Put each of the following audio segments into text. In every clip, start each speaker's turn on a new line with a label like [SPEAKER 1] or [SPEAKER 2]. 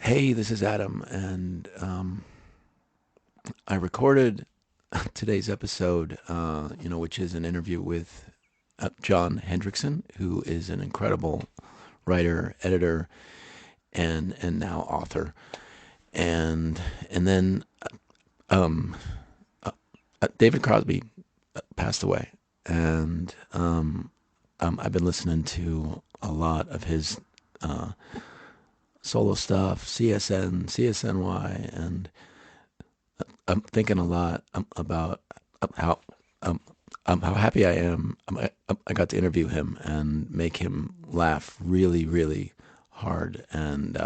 [SPEAKER 1] Hey, this is Adam, and I recorded today's episode, which is an interview with John Hendrickson, who is an incredible writer, editor, and now author. And then um, David Crosby passed away, and I've been listening to a lot of his solo stuff, CSN, CSNY, and I'm thinking a lot about how um, how happy I am. I got to interview him and make him laugh really, really hard, and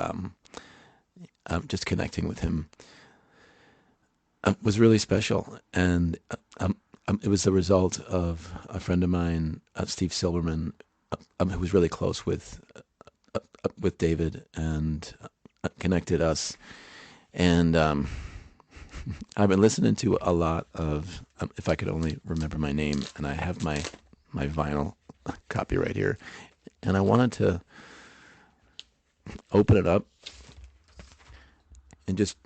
[SPEAKER 1] just connecting with him was really special. And it was the result of a friend of mine, Steve Silverman, who was really close with David and connected us. And I've been listening to a lot of If I Could Only Remember My Name, and I have my vinyl copy right here. And I wanted to open it up and just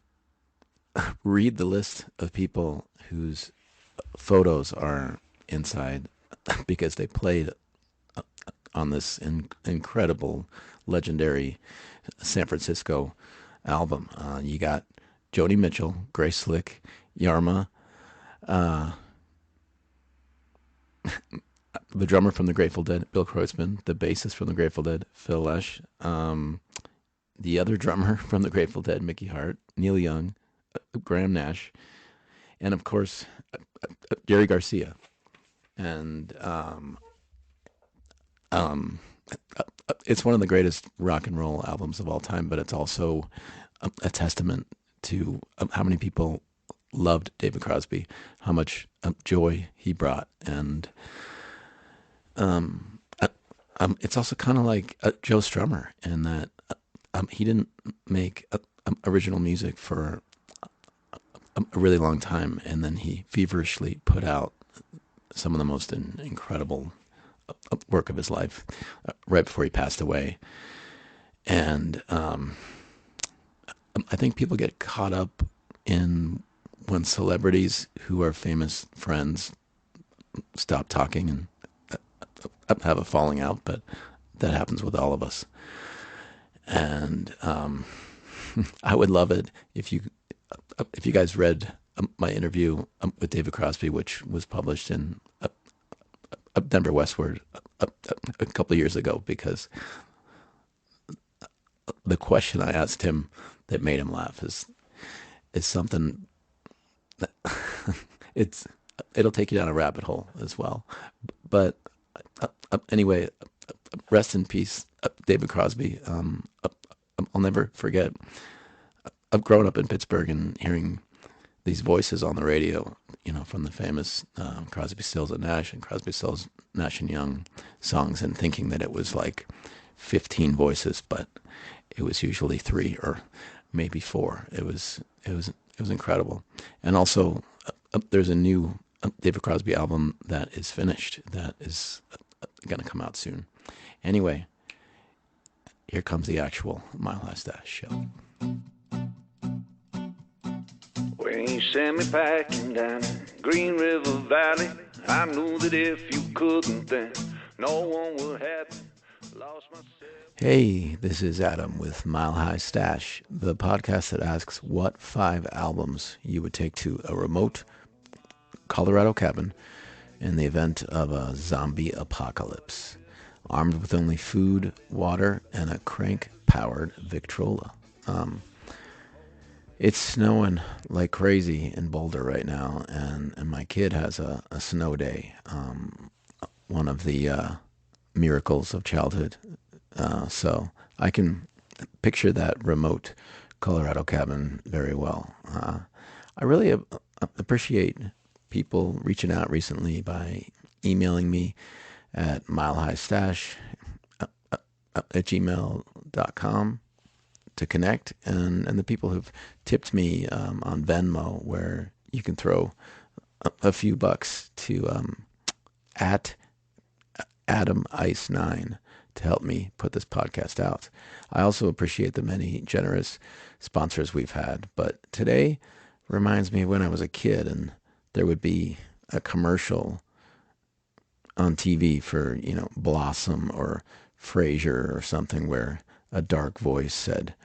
[SPEAKER 1] read the list of people whose photos are inside because they played on this incredible, legendary San Francisco album. You got Joni Mitchell, Grace Slick, Yarma, uh, the drummer from the Grateful Dead, Bill Kreutzmann, the bassist from the Grateful Dead, Phil Lesh, the other drummer from the Grateful Dead, Mickey Hart, Neil Young, Graham Nash, and of course Jerry Garcia. And um, it's one of the greatest rock and roll albums of all time, but it's also a testament to how many people loved David Crosby, how much joy he brought, and um, uh, it's also kind of like Joe Strummer in that he didn't make original music for a really long time, and then he feverishly put out some of the most incredible work of his life right before he passed away. And I think people get caught up in when celebrities who are famous friends stop talking and have a falling out, but that happens with all of us. And I would love it if you guys read my interview with David Crosby, which was published in Denver Westward a couple of years ago, because the question I asked him that made him laugh is something that it's it'll take you down a rabbit hole as well. But anyway, rest in peace, David Crosby. I'll never forget. I've grown up in Pittsburgh and hearing these voices on the radio, from the famous Crosby, Stills and Nash and Crosby, Stills, Nash and Young songs, and thinking that it was like 15 voices, but it was usually three or maybe four. It was incredible. And also, there's a new David Crosby album that is finished that is going to come out soon. Anyway, here comes the actual Mile High Stash show.
[SPEAKER 2] When you sent me packing down Green River Valley, I knew that if you couldn't, then no one would have me. Lost myself.
[SPEAKER 1] Hey, this is Adam with Mile High Stash, the podcast that asks what 5 albums you would take to a remote Colorado cabin in the event of a zombie apocalypse, armed with only food, water, and a crank-powered Victrola. It's snowing like crazy in Boulder right now, and my kid has a snow day, one of the miracles of childhood. So I can picture that remote Colorado cabin very well. I really appreciate people reaching out recently by emailing me at milehighstash at gmail.com to connect, and the people who've tipped me on Venmo, where you can throw a few bucks to at Adam Ice 9 to help me put this podcast out. I also appreciate the many generous sponsors we've had. But today reminds me of when I was a kid and there would be a commercial on TV for, Blossom or Frasier or something where a dark voice said,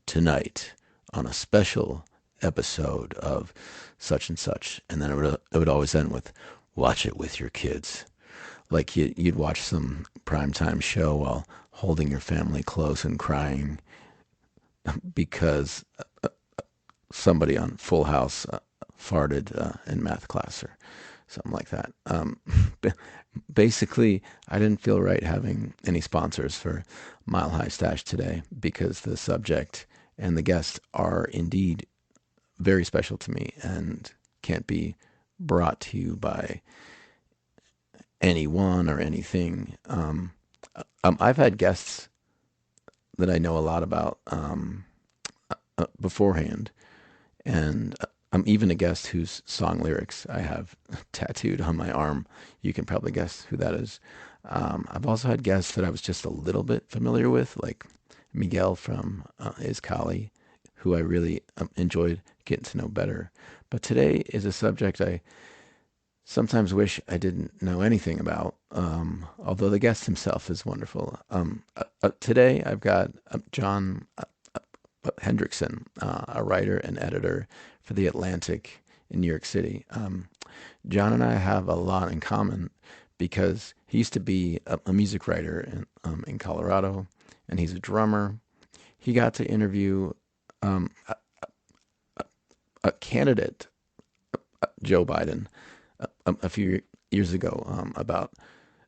[SPEAKER 1] tonight on a special episode of such and such. And then it would always end with, watch it with your kids. Like you'd watch some primetime show while holding your family close and crying because somebody on Full House farted in math class or something like that. Basically, I didn't feel right having any sponsors for Mile High Stash today because the subject and the guest are indeed very special to me and can't be brought to you by anyone or anything. I've had guests that I know a lot about beforehand, and I'm even a guest whose song lyrics I have tattooed on my arm. You can probably guess who that is. I've also had guests that I was just a little bit familiar with, like Miguel from Izcali, who I really enjoyed getting to know better. But today is a subject I sometimes wish I didn't know anything about, although the guest himself is wonderful. Today I've got John Hendrickson, a writer and editor for The Atlantic in New York City. John and I have a lot in common because he used to be a music writer in Colorado, and he's a drummer. He got to interview um, a candidate, Joe Biden, a few years ago about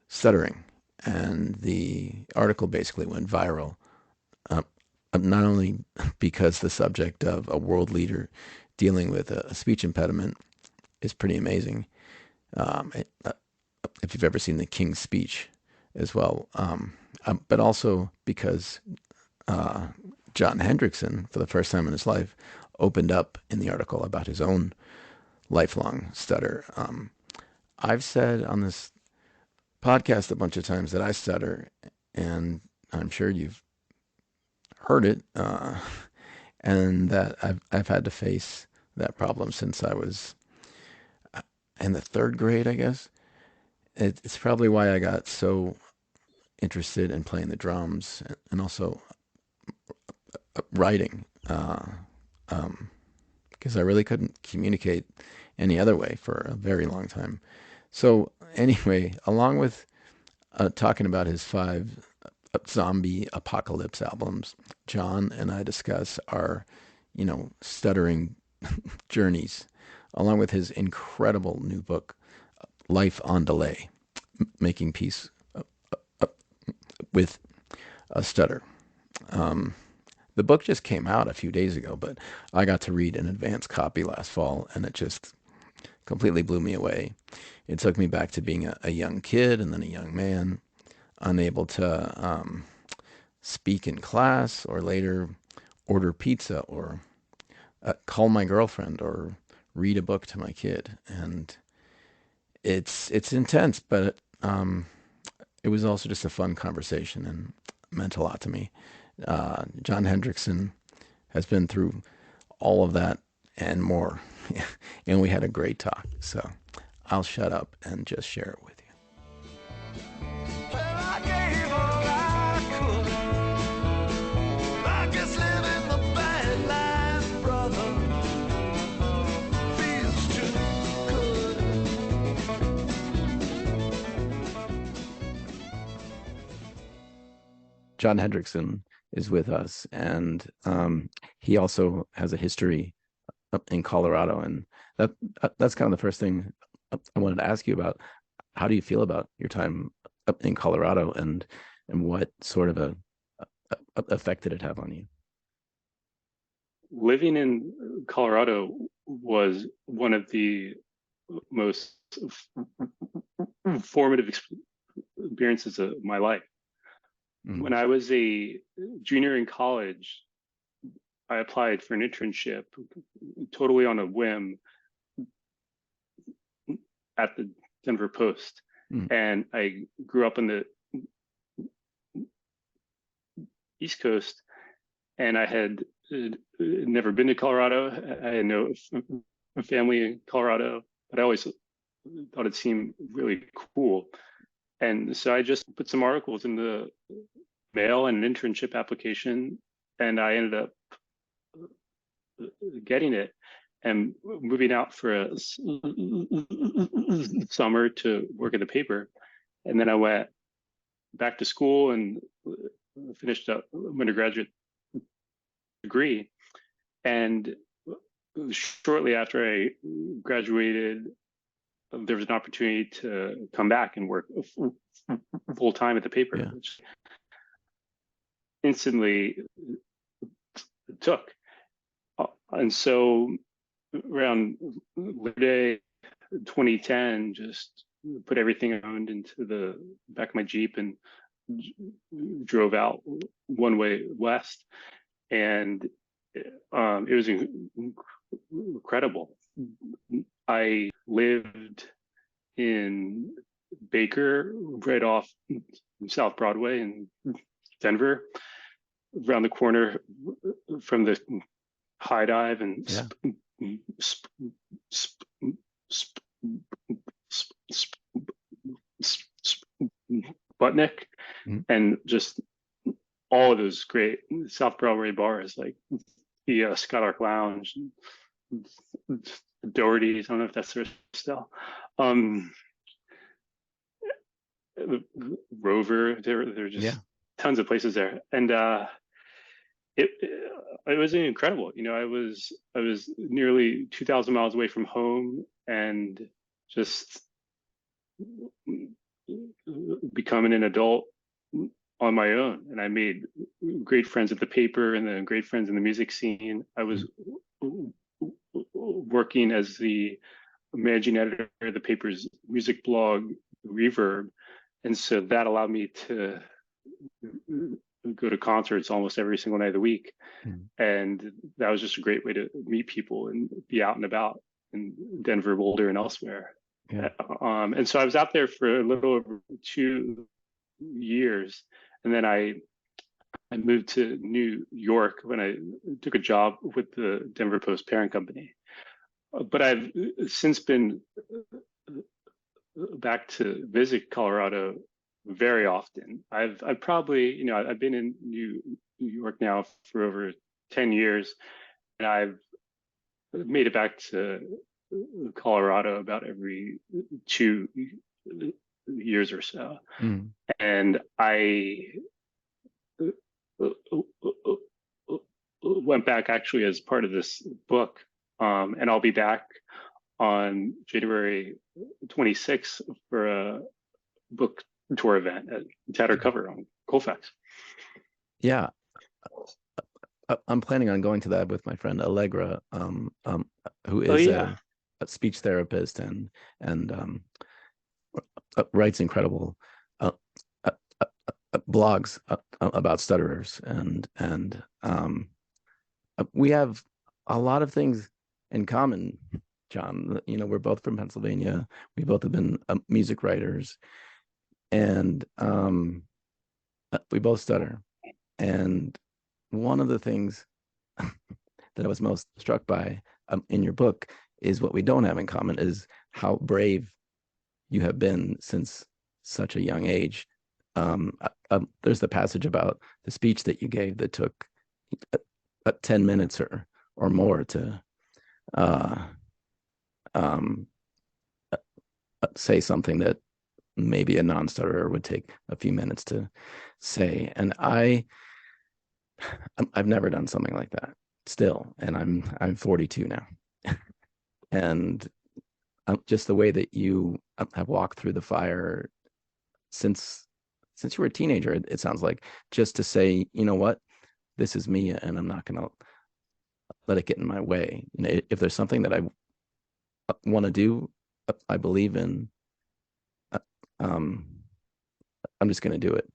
[SPEAKER 1] stuttering, and the article basically went viral. Uh, Not only because the subject of a world leader dealing with a speech impediment is pretty amazing, um, if you've ever seen the King's Speech as well, but also because uh, John Hendrickson, for the first time in his life, opened up in the article about his own lifelong stutter. I've said on this podcast a bunch of times that I stutter, and I'm sure you've heard it, and that I've had to face that problem since I was in the third grade, I guess. It's probably why I got so interested in playing the drums and also writing, because I really couldn't communicate any other way for a very long time. So anyway, along with talking about his five zombie apocalypse albums, John and I discuss our, stuttering journeys, along with his incredible new book, Life on Delay, Making Peace with a Stutter. Um, the book just came out a few days ago, but I got to read an advance copy last fall, and it just completely blew me away. It took me back to being a young kid and then a young man, unable to speak in class or later order pizza or call my girlfriend or read a book to my kid. And it's intense, but it was also just a fun conversation and meant a lot to me. John Hendrickson has been through all of that and more, and we had a great talk. So I'll shut up and just share it with you.
[SPEAKER 2] Well, I gave all I could. I guess living the bad life, brother, feels too
[SPEAKER 1] John Hendrickson is with us, and he also has a history up in Colorado, and that that's kind of the first thing I wanted to ask you about. How do you feel about your time up in Colorado, and what sort of a effect did it have on you?
[SPEAKER 3] Living in Colorado was one of the most formative experiences of my life.
[SPEAKER 1] Mm-hmm.
[SPEAKER 3] When I was a junior in college, I applied for an internship totally on a whim at the Denver Post.
[SPEAKER 1] Mm-hmm.
[SPEAKER 3] And I grew up in the East Coast, and I had never been to Colorado. I had no family in Colorado, but I always thought it seemed really cool. And so I just put some articles in the mail and an internship application, and I ended up getting it and moving out for a summer to work at the paper. And then I went back to school and finished up my undergraduate degree. And shortly after I graduated, there was an opportunity to come back and work full time at the paper,
[SPEAKER 1] Yeah.
[SPEAKER 3] which instantly took. And so around day 2010, just put everything I owned into the back of my Jeep and drove out one way west. And it was incredible. I lived in Baker, right off South Broadway in Denver, around the corner from the high dive and Sputnik, and just all of those great South Broadway bars like the Skylark Lounge, Doherty's. I don't know if that's there still. Rover. There are just tons of places there, and it was incredible. You know, I was nearly 2,000 miles away from home, and just becoming an adult on my own. And I made great friends at the paper, and then great friends in the music scene. I was working as the managing editor of the paper's music blog, Reverb, and so that allowed me to go to concerts almost every single night of the week. And that was just a great way to meet people and be out and about in Denver, Boulder, and elsewhere. And so I was out there for a little over 2 years, and then I moved to New York when I took a job with the Denver Post parent company. But I've since been back to visit Colorado very often. I've probably, you know, I've been in New York now for over 10 years, and I've made it back to Colorado about every 2 years or so. And I went back actually as part of this book, and I'll be back on January 26th for a book tour event at Tatter Cover on Colfax.
[SPEAKER 1] Yeah, I'm planning on going to that with my friend Allegra, who is a speech therapist and writes incredible blogs about stutterers, and we have a lot of things in common, John. You know, we're both from Pennsylvania. We both have been music writers, and we both stutter. And one of the things that I was most struck by in your book is what we don't have in common is how brave you have been since such a young age. There's the passage about the speech that you gave that took 10 minutes or more to say something that maybe a non-stutterer would take a few minutes to say. And I've never done something like that still, and I'm 42 now. And just the way that you have walked through the fire since you were a teenager, it sounds like, just to say, you know what, this is me, and I'm not going to let it get in my way. You know, if there's something that I want to do, I believe in, I'm just going to do it.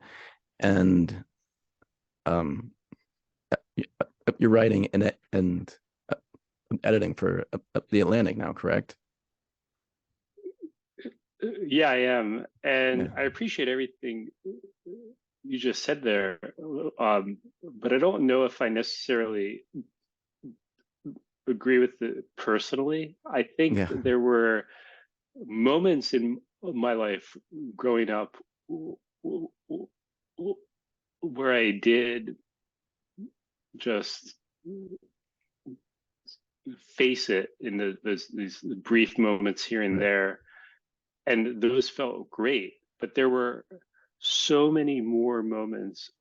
[SPEAKER 1] And you're writing and editing for The Atlantic now, correct?
[SPEAKER 3] Yeah, I am, and I appreciate everything you just said there, but I don't know if I necessarily agree with it personally. I think
[SPEAKER 1] Yeah,
[SPEAKER 3] there were moments in my life growing up where I did just face it in these brief moments here and
[SPEAKER 1] right.
[SPEAKER 3] there, and those felt great. But there were so many more moments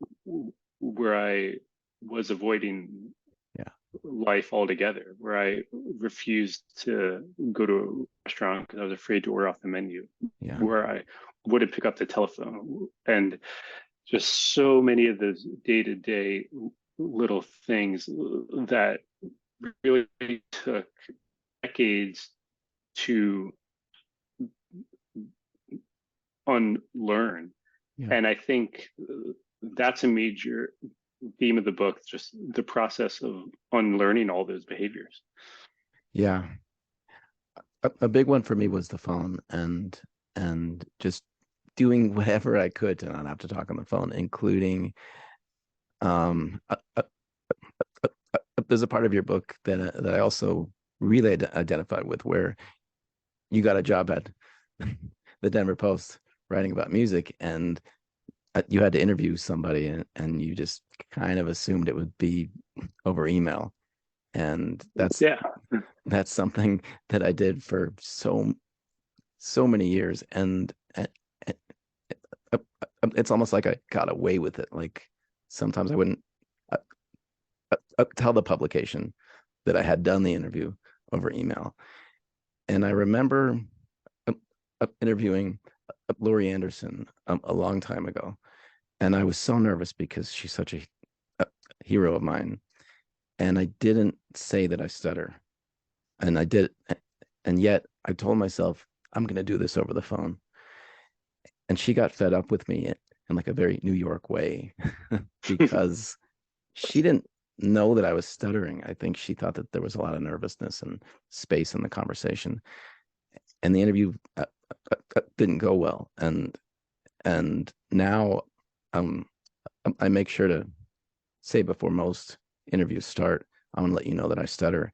[SPEAKER 3] where I was avoiding
[SPEAKER 1] Yeah,
[SPEAKER 3] life altogether, where I refused to go to a restaurant because I was afraid to order off the menu,
[SPEAKER 1] yeah,
[SPEAKER 3] where I wouldn't pick up the telephone, and just so many of those day-to-day little things that really took decades to unlearn.
[SPEAKER 1] yeah,
[SPEAKER 3] And I think that's a major theme of the book, just the process of unlearning all those behaviors.
[SPEAKER 1] yeah. A big one for me was the phone, and just doing whatever I could to not have to talk on the phone, including um uh, uh, there's a part of your book that I also really identified with, where you got a job at the Denver Post writing about music, and you had to interview somebody, and you just kind of assumed it would be over email. And
[SPEAKER 3] Yeah.
[SPEAKER 1] that's something that I did for so many years, and it's almost like I got away with it. Like sometimes I wouldn't uh, tell the publication that I had done the interview over email. And I remember interviewing Laurie Anderson a long time ago, and I was so nervous because she's such a hero of mine, and I didn't say that I stutter, and I did, and yet I told myself I'm going to do this over the phone, and she got fed up with me in like a very New York way because she didn't know that I was stuttering. I think she thought that there was a lot of nervousness and space in the conversation, and the interview didn't go well. And now um, I make sure to say before most interviews start, I'm going to let you know that I stutter.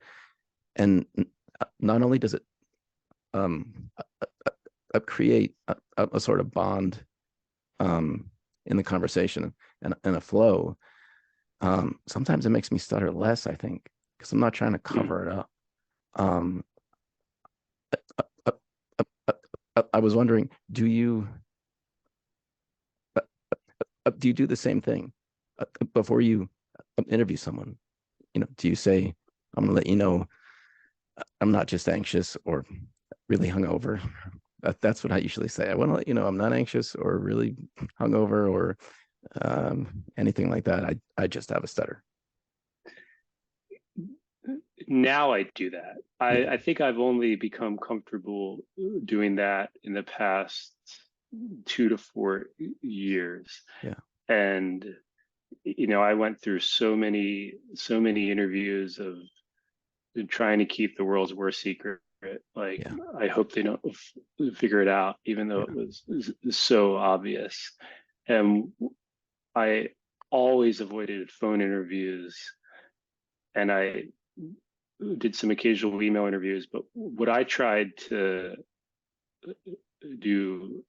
[SPEAKER 1] And not only does it um, create a sort of bond in the conversation and a flow, sometimes it makes me stutter less, I think, because I'm not trying to cover it up. Um, I, I was wondering, do you do the same thing before you interview someone? Do you say, I'm going to let you know I'm not just anxious or really hungover? That's what I usually say. I want to let you know I'm not anxious or really hungover or anything like that. I just have a stutter.
[SPEAKER 3] Now I do that.
[SPEAKER 1] Yeah,
[SPEAKER 3] I think I've only become comfortable doing that in the past 2 to 4 years.
[SPEAKER 1] yeah,
[SPEAKER 3] And I went through so many interviews of trying to keep the world's worst secret. Like,
[SPEAKER 1] yeah,
[SPEAKER 3] I hope they don't figure it out, even though it
[SPEAKER 1] yeah,
[SPEAKER 3] was so obvious. And I always avoided phone interviews, and I did some occasional email interviews. But what I tried to do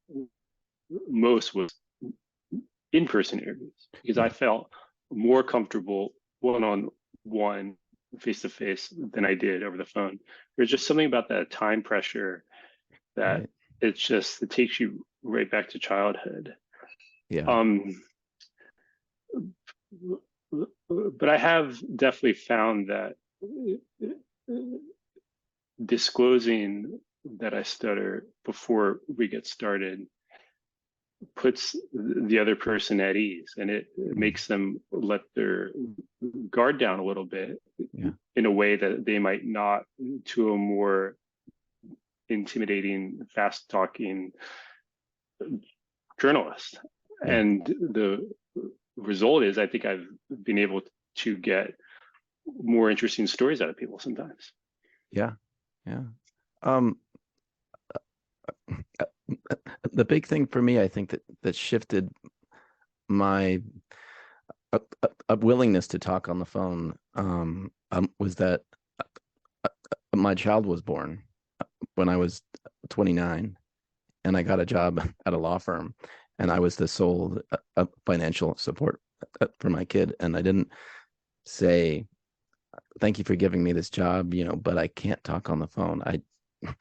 [SPEAKER 3] most was in-person interviews, because I
[SPEAKER 1] yeah.
[SPEAKER 3] felt more comfortable one-on-one, face-to-face, than I did over the phone. There's just something about that time pressure that
[SPEAKER 1] Right.
[SPEAKER 3] it takes you right back to childhood.
[SPEAKER 1] Yeah,
[SPEAKER 3] Um, but I have definitely found that disclosing that I stutter before we get started puts the other person at ease, and it
[SPEAKER 1] mm,
[SPEAKER 3] makes them let their guard down a little bit
[SPEAKER 1] yeah,
[SPEAKER 3] in a way that they might not to a more intimidating, fast talking journalist.
[SPEAKER 1] yeah,
[SPEAKER 3] And the result is, I think I've been able to get more interesting stories out of people sometimes.
[SPEAKER 1] yeah, yeah. Um, the big thing for me, I think that shifted my a willingness to talk on the phone was that my child was born when I was 29, and I got a job at a law firm, and I was the sole financial support for my kid, and I didn't say thank you for giving me this job, but I can't talk on the phone.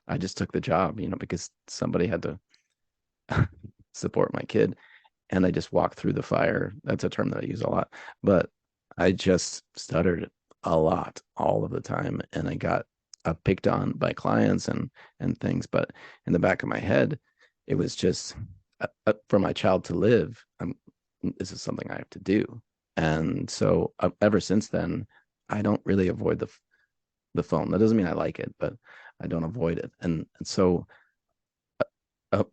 [SPEAKER 1] I just took the job, because somebody had to support my kid, and I just walked through the fire. That's a term that I use a lot, but I just stuttered a lot all of the time, and I got picked on by clients and things. But in the back of my head, it was just for my child to live. This is something I have to do, and so ever since then, I don't really avoid the phone. That doesn't mean I like it, but I don't avoid it, and so uh,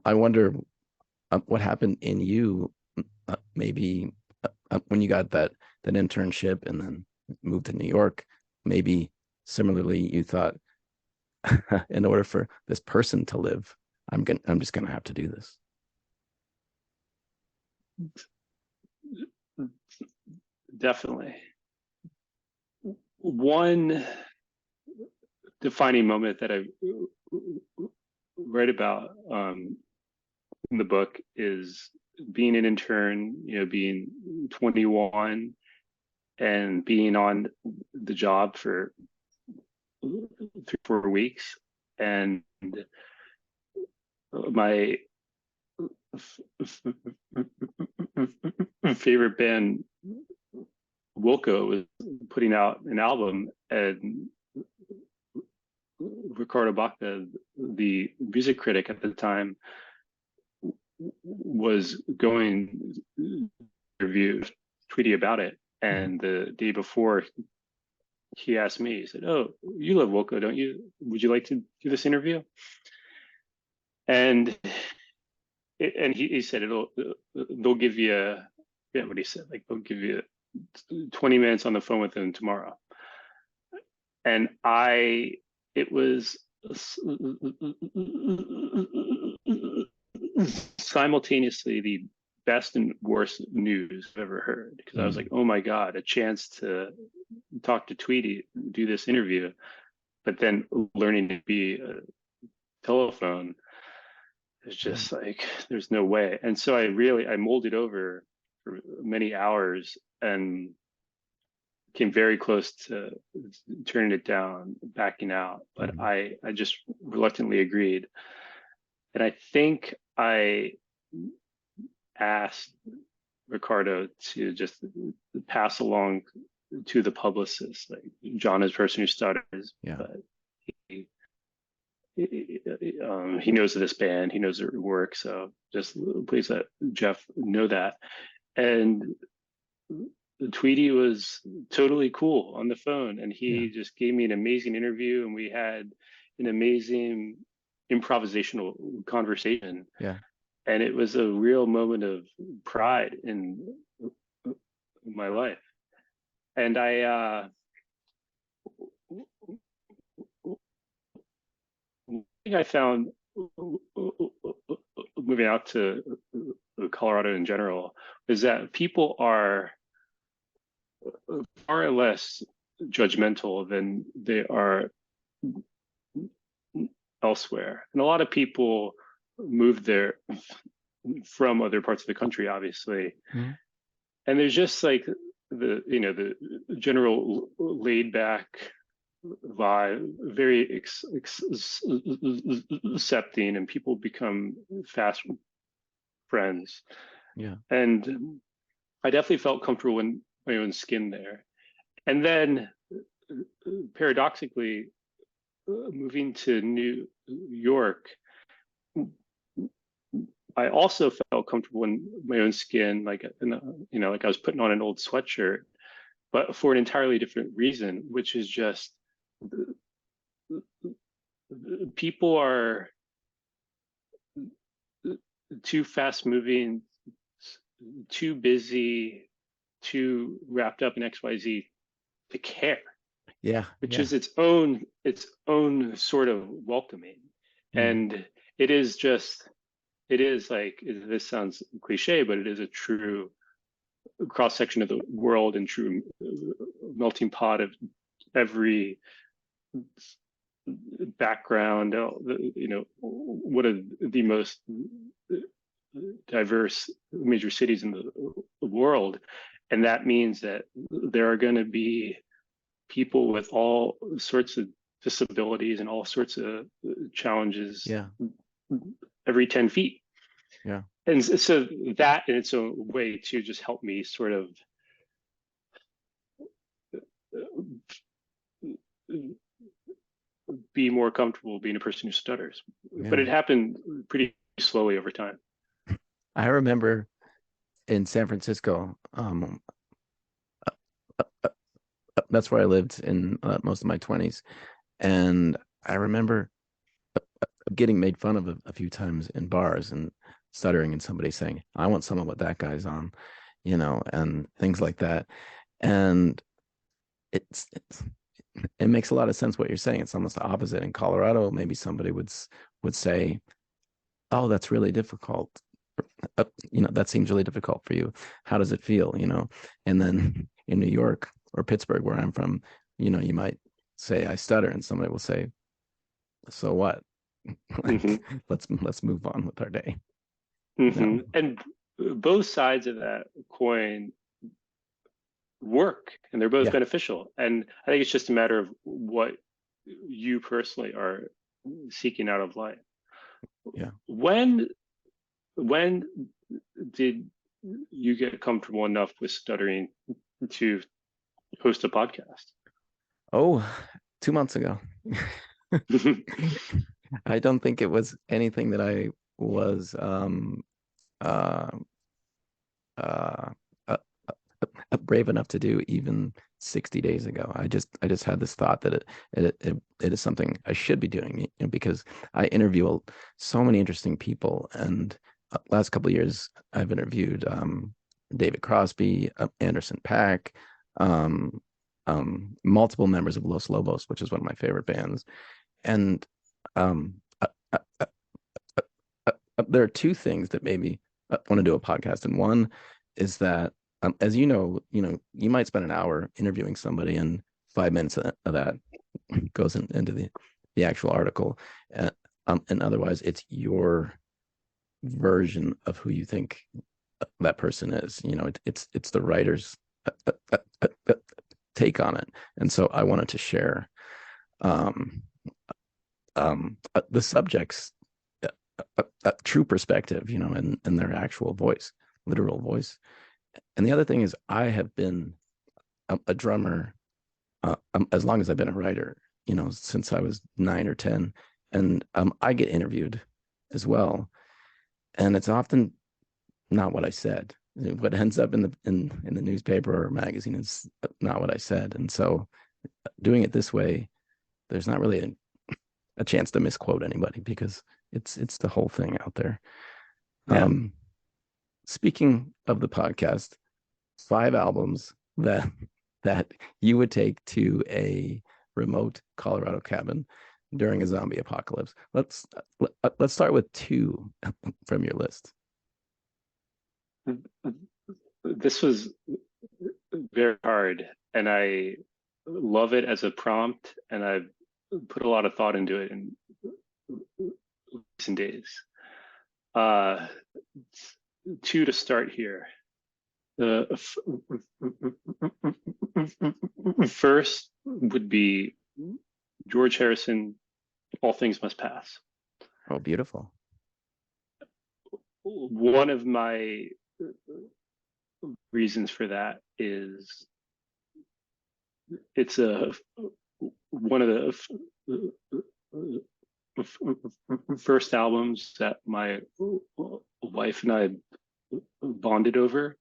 [SPEAKER 1] I wonder what happened in you, maybe when you got that internship and then moved to New York. Maybe similarly, you thought, in order for this person to live, I'm just gonna have to do this.
[SPEAKER 3] Definitely. One defining moment that I write about in the book is being an intern, being 21 and being on the job for 3-4 weeks. And my favorite band, Wilco, was putting out an album, and Ricardo Baca, the music critic at the time, was going to review Tweety about it. And the day before, he asked me, he said, "Oh, you love Wilco, don't you? Would you like to do this interview?" And he said, they'll give you, yeah, what he said, like, they'll give you 20 minutes on the phone with him tomorrow. And it was simultaneously the best and worst news I've ever heard, because I was like, oh my God, a chance to talk to Tweety, do this interview, but then learning to be a telephone is just like, there's no way. And so I molded over for many hours and came very close to turning it down, backing out, but I just reluctantly agreed. And I think I asked Ricardo to just pass along to the publicist, like, John is a person who stutters, but he knows of this band, he knows their work, so just please let Jeff know that. And Tweety was totally cool on the phone, and he just gave me an amazing interview, and we had an amazing improvisational conversation. And it was a real moment of pride in my life. And I think I found, moving out to Colorado in general, is that people are far less judgmental than they are elsewhere. And a lot of people move there from other parts of the country, obviously. And there's just like the general laid back vibe, very accepting, and people become fast friends. And I definitely felt comfortable in my own skin there. And then paradoxically, moving to New York, I also felt comfortable in my own skin, like like I was putting on an old sweatshirt, but for an entirely different reason, which is just people are too fast moving, too busy, too wrapped up in XYZ to care. Which is its own sort of welcoming. And it is just it is like, this sounds cliche, but it is a true cross section of the world and true melting pot of every background. One of the most diverse major cities in the world, and that means that there are going to be people with all sorts of disabilities and all sorts of challenges
[SPEAKER 1] Yeah.
[SPEAKER 3] every 10 feet.
[SPEAKER 1] Yeah.
[SPEAKER 3] And so that in its own way to just help me sort of be more comfortable being a person who stutters. But
[SPEAKER 1] Yeah.
[SPEAKER 3] it happened pretty slowly over time.
[SPEAKER 1] I remember in San Francisco, that's where I lived in most of my 20s. And I remember getting made fun of a few times in bars and stuttering, and somebody saying, I want some of what that guy's on, and things like that. And it's it makes a lot of sense what you're saying. It's almost the opposite. In Colorado, maybe somebody would say, oh, that's really difficult. That seems really difficult for you. How does it feel? And then in New York or Pittsburgh, where I'm from, you might say I stutter, and somebody will say, so what?
[SPEAKER 3] Mm-hmm.
[SPEAKER 1] Like, let's move on with our day.
[SPEAKER 3] Mm-hmm. And both sides of that coin work, and they're both
[SPEAKER 1] Yeah.
[SPEAKER 3] beneficial. And I think it's just a matter of what you personally are seeking out of life.
[SPEAKER 1] Yeah.
[SPEAKER 3] When did you get comfortable enough with stuttering to host a podcast?
[SPEAKER 1] Oh, 2 months ago. I don't think it was anything that I was uh, uh, uh, brave enough to do even 60 days ago. I just had this thought that it is something I should be doing, because I interview so many interesting people. And last couple of years, I've interviewed David Crosby, Anderson .Paak, um, multiple members of Los Lobos, which is one of my favorite bands. And um, uh, uh, uh, there are two things that made me want to do a podcast, and one is that, as you might spend an hour interviewing somebody, and 5 minutes of that goes into the actual article, and otherwise it's your version of who you think that person is. It's the writer's take on it, and so I wanted to share um, the subject's true perspective, and their actual voice, literal voice. And the other thing is, I have been a drummer as long as I've been a writer, since I was 9 or 10, and I get interviewed as well, and it's often not what I said. What ends up in the newspaper or magazine is not what I said, and so doing it this way, there's not really a chance to misquote anybody, because it's the whole thing out there.
[SPEAKER 3] Yeah.
[SPEAKER 1] Speaking of the podcast, 5 albums that you would take to a remote Colorado cabin during a zombie apocalypse. Let's start with two from your list.
[SPEAKER 3] This was very hard, and I love it as a prompt, and I've put a lot of thought into it in recent days. Uh, Two to start here. The first would be George Harrison, All Things Must Pass.
[SPEAKER 1] Oh, beautiful.
[SPEAKER 3] One of my reasons for that is it's one of the first albums that my wife and I bonded over.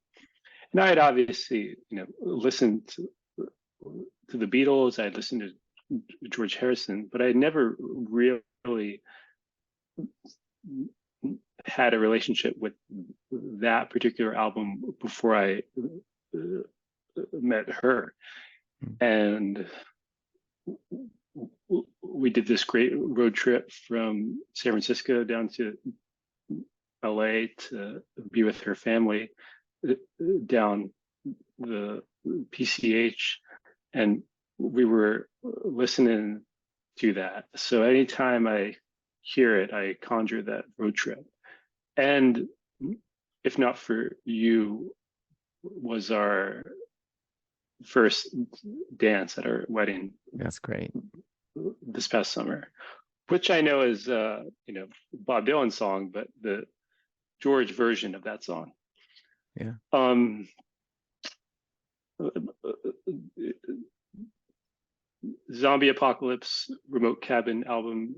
[SPEAKER 3] And I had obviously, listened to the Beatles. I had listened to George Harrison, but I had never really had a relationship with that particular album before I met her. And we did this great road trip from San Francisco down to LA to be with her family down the PCH, and we were listening to that. So anytime I hear it, I conjure that road trip. And if not for you, was our first dance at our wedding.
[SPEAKER 1] That's great.
[SPEAKER 3] This past summer, which I know is Bob Dylan's song, but the George version of that song.
[SPEAKER 1] Yeah.
[SPEAKER 3] Zombie Apocalypse Remote Cabin album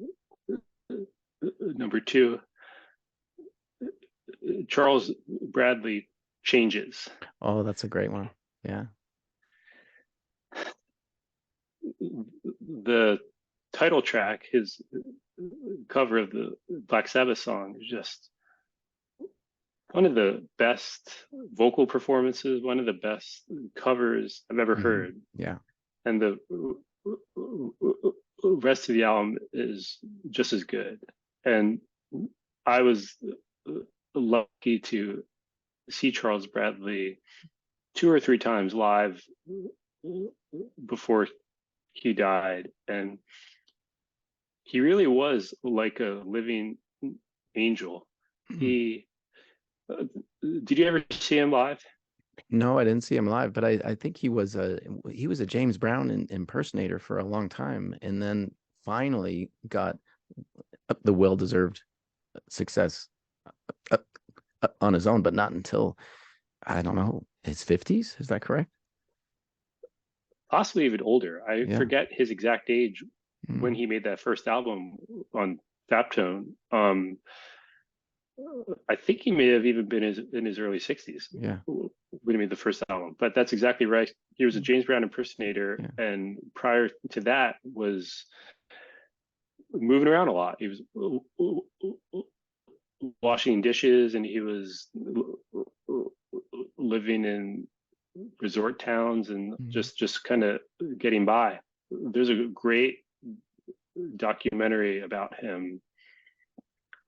[SPEAKER 3] #2. Charles Bradley Changes.
[SPEAKER 1] Oh, that's a great one. Yeah.
[SPEAKER 3] The title track, his cover of the Black Sabbath song, is just one of the best vocal performances, one of the best covers I've ever heard.
[SPEAKER 1] Yeah.
[SPEAKER 3] And the rest of the album is just as good. And I was lucky to see Charles Bradley 2 or 3 times live before he died, and he really was like a living angel. He did you ever see him live?
[SPEAKER 1] No, I didn't see him live, but I think he was a James Brown impersonator for a long time, and then finally got the well-deserved success on his own, but not until, I don't know, his 50s. Is that correct?
[SPEAKER 3] Possibly even older. I forget his exact age when
[SPEAKER 1] Mm.
[SPEAKER 3] he made that first album on Faptone. I think he may have even been in his early 60s
[SPEAKER 1] Yeah.
[SPEAKER 3] when he made the first album. But that's exactly right. He was a James Brown impersonator, and prior to that was moving around a lot. He was washing dishes, and he was living in resort towns and just kind of getting by. There's a great documentary about him.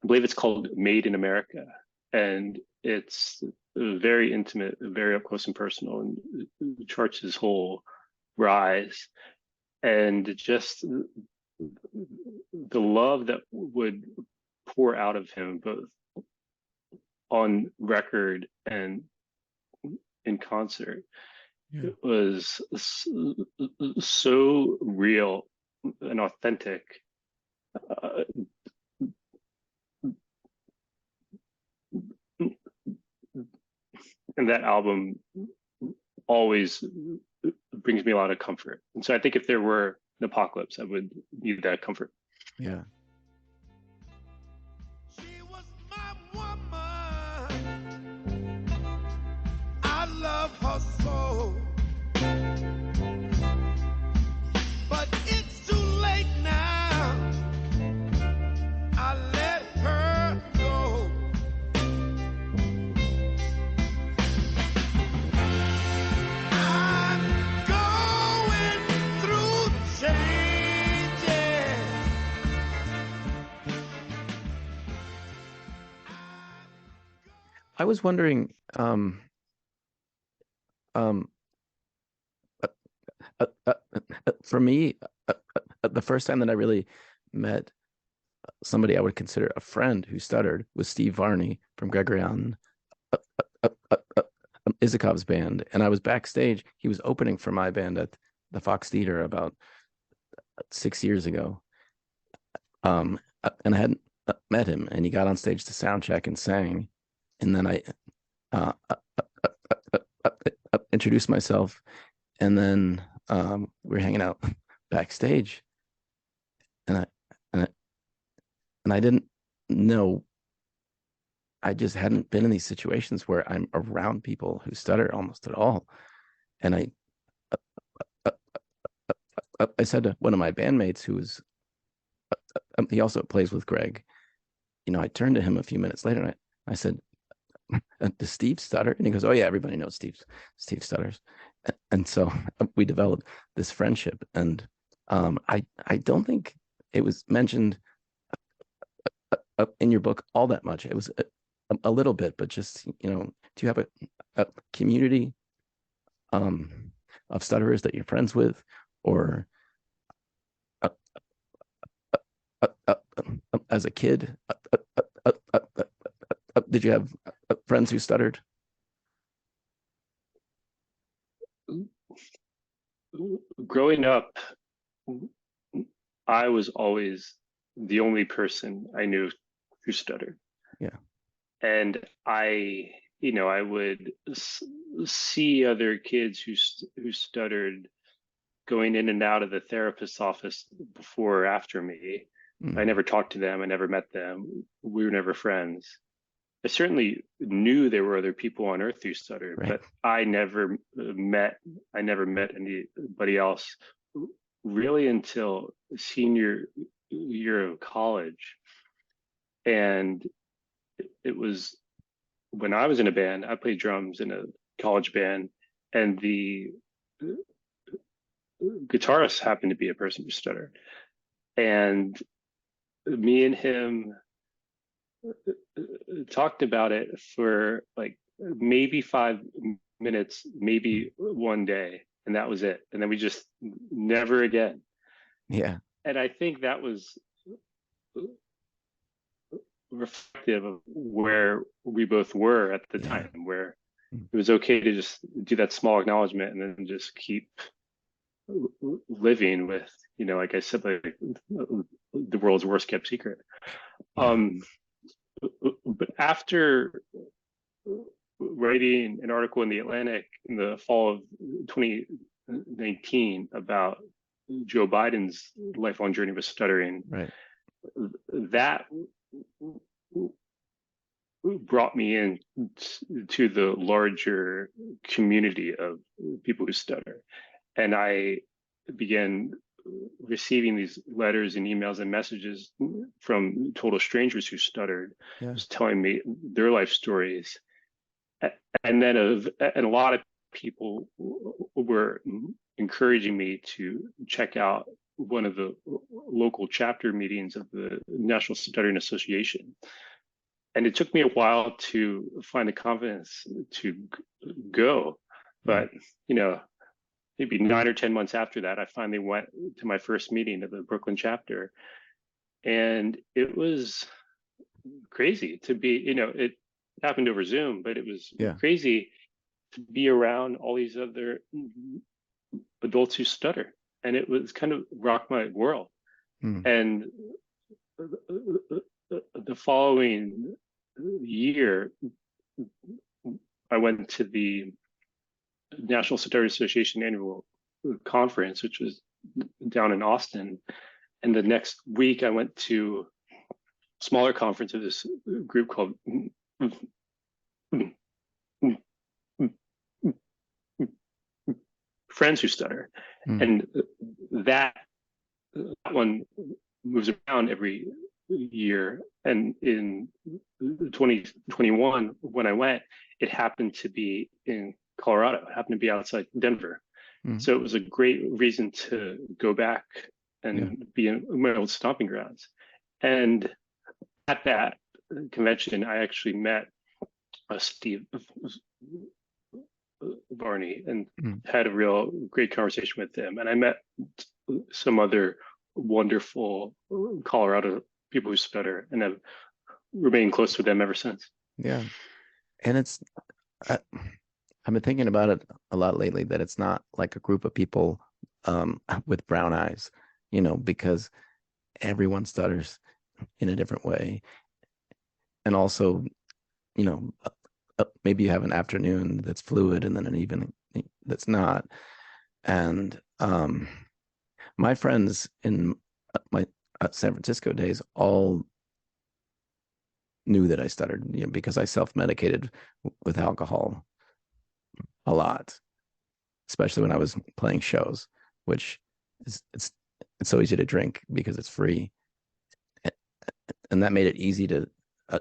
[SPEAKER 3] I believe it's called Made in America, and it's very intimate, very up close and personal, and charts his whole rise, and just the love that would pour out of him, both on record and in concert. It was so real and authentic. And that album always brings me a lot of comfort. And so I think if there were an apocalypse, I would need that comfort.
[SPEAKER 1] Yeah.
[SPEAKER 2] She was my woman. I love her so. But it's too late now. I let her go. I'm going through changes.
[SPEAKER 1] I was wondering, for me, the first time that I really met somebody I would consider a friend who stuttered was Steve Varney from Gregorian Isakov's band. And I was backstage. He was opening for my band at the Fox Theater about 6 years ago. And I hadn't met him, and he got on stage to sound check and sang. And then I introduced myself, and then we were hanging out backstage, and I didn't know. I just hadn't been in these situations where I'm around people who stutter almost at all. And I said to one of my bandmates who was, he also plays with Greg, I turned to him a few minutes later and I said, does Steve stutter? And he goes, oh yeah, everybody knows Steve stutters. And so we developed this friendship. And I don't think it was mentioned in your book all that much. It was a little bit, but just, do you have a community um, of stutterers that you're friends with, or uh, as a kid, did you have friends who stuttered?
[SPEAKER 3] Growing up, I was always the only person I knew who stuttered.
[SPEAKER 1] Yeah.
[SPEAKER 3] And I would see other kids who stuttered going in and out of the therapist's office before or after me. I
[SPEAKER 1] Mm,
[SPEAKER 3] never talked to them. I never met them. We were never friends. I certainly knew there were other people on Earth who stuttered,
[SPEAKER 1] right.
[SPEAKER 3] but I never met anybody else really until senior year of college. And it was when I was in a band. I played drums in a college band, and the guitarist happened to be a person who stuttered. And me and him talked about it for like maybe 5 minutes, maybe one day, and that was it. And then we just never again.
[SPEAKER 1] Yeah.
[SPEAKER 3] And I think that was reflective of where we both were at the
[SPEAKER 1] Yeah.
[SPEAKER 3] time, where it was okay to just do that small acknowledgement and then just keep living with, like I said, like the world's worst kept secret.
[SPEAKER 1] Yeah.
[SPEAKER 3] Um, but after writing an article in the Atlantic in the fall of 2019 about Joe Biden's lifelong journey with stuttering,
[SPEAKER 1] Right.
[SPEAKER 3] that brought me in to the larger community of people who stutter. And I began receiving these letters and emails and messages from total strangers who stuttered,
[SPEAKER 1] Yeah.
[SPEAKER 3] just telling me their life stories. And then and a lot of people were encouraging me to check out one of the local chapter meetings of the National Stuttering Association. And it took me a while to find the confidence to go.
[SPEAKER 1] Yeah.
[SPEAKER 3] But, you know, maybe 9 or 10 months after that, I finally went to my first meeting of the Brooklyn chapter. And it was crazy to be, it happened over Zoom, but it was
[SPEAKER 1] Yeah.
[SPEAKER 3] crazy to be around all these other adults who stutter. And it was kind of rocked my world.
[SPEAKER 1] Mm.
[SPEAKER 3] And the following year, I went to the National Stuttering Association annual conference, which was down in Austin. And the next week, I went to a smaller conference of this group called Friends Who Stutter.
[SPEAKER 1] Mm.
[SPEAKER 3] And that, that one moves around every year. And in 2021, when I went, it happened to be in Colorado. It happened to be outside Denver.
[SPEAKER 1] Mm.
[SPEAKER 3] So it was a great reason to go back
[SPEAKER 1] Yeah.
[SPEAKER 3] and be in my old stomping grounds. And at that convention, I actually met Steve Varney and
[SPEAKER 1] Mm.
[SPEAKER 3] had a real great conversation with him. And I met some other wonderful Colorado people who stutter and have remained close with them ever since.
[SPEAKER 1] Yeah. And I, I've been thinking about it a lot lately, that it's not like a group of people with brown eyes, because everyone stutters in a different way. And also, maybe you have an afternoon that's fluid and then an evening that's not. And my friends in my San Francisco days all knew that I stuttered, because I self-medicated with alcohol a lot, especially when I was playing shows, which is it's so easy to drink because it's free, and that made it easy to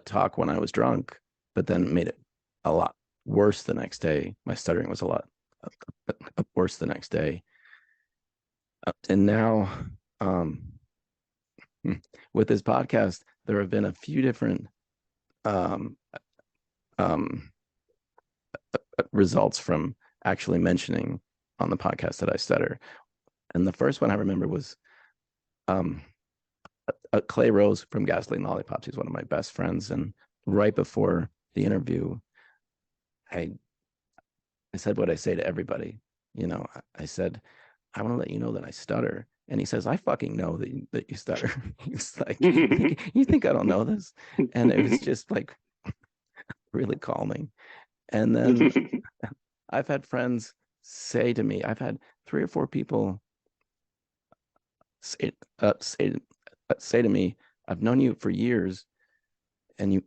[SPEAKER 1] talk when I was drunk, but then made it a lot worse the next day. My stuttering was a lot worse the next day, and now um, with this podcast, there have been a few different um, um, results from actually mentioning on the podcast that I stutter. And the first one I remember was um, Clay Rose from Gasoline Lollipops. He's one of my best friends. And right before the interview, I I said what I say to everybody. I said, I want to let you know that I stutter. And he says, I fucking know that you stutter. He's like, you think I don't know this? And it was just like really calming. And then I've had friends say to me, I've had 3 or 4 people say, say to me, I've known you for years, and you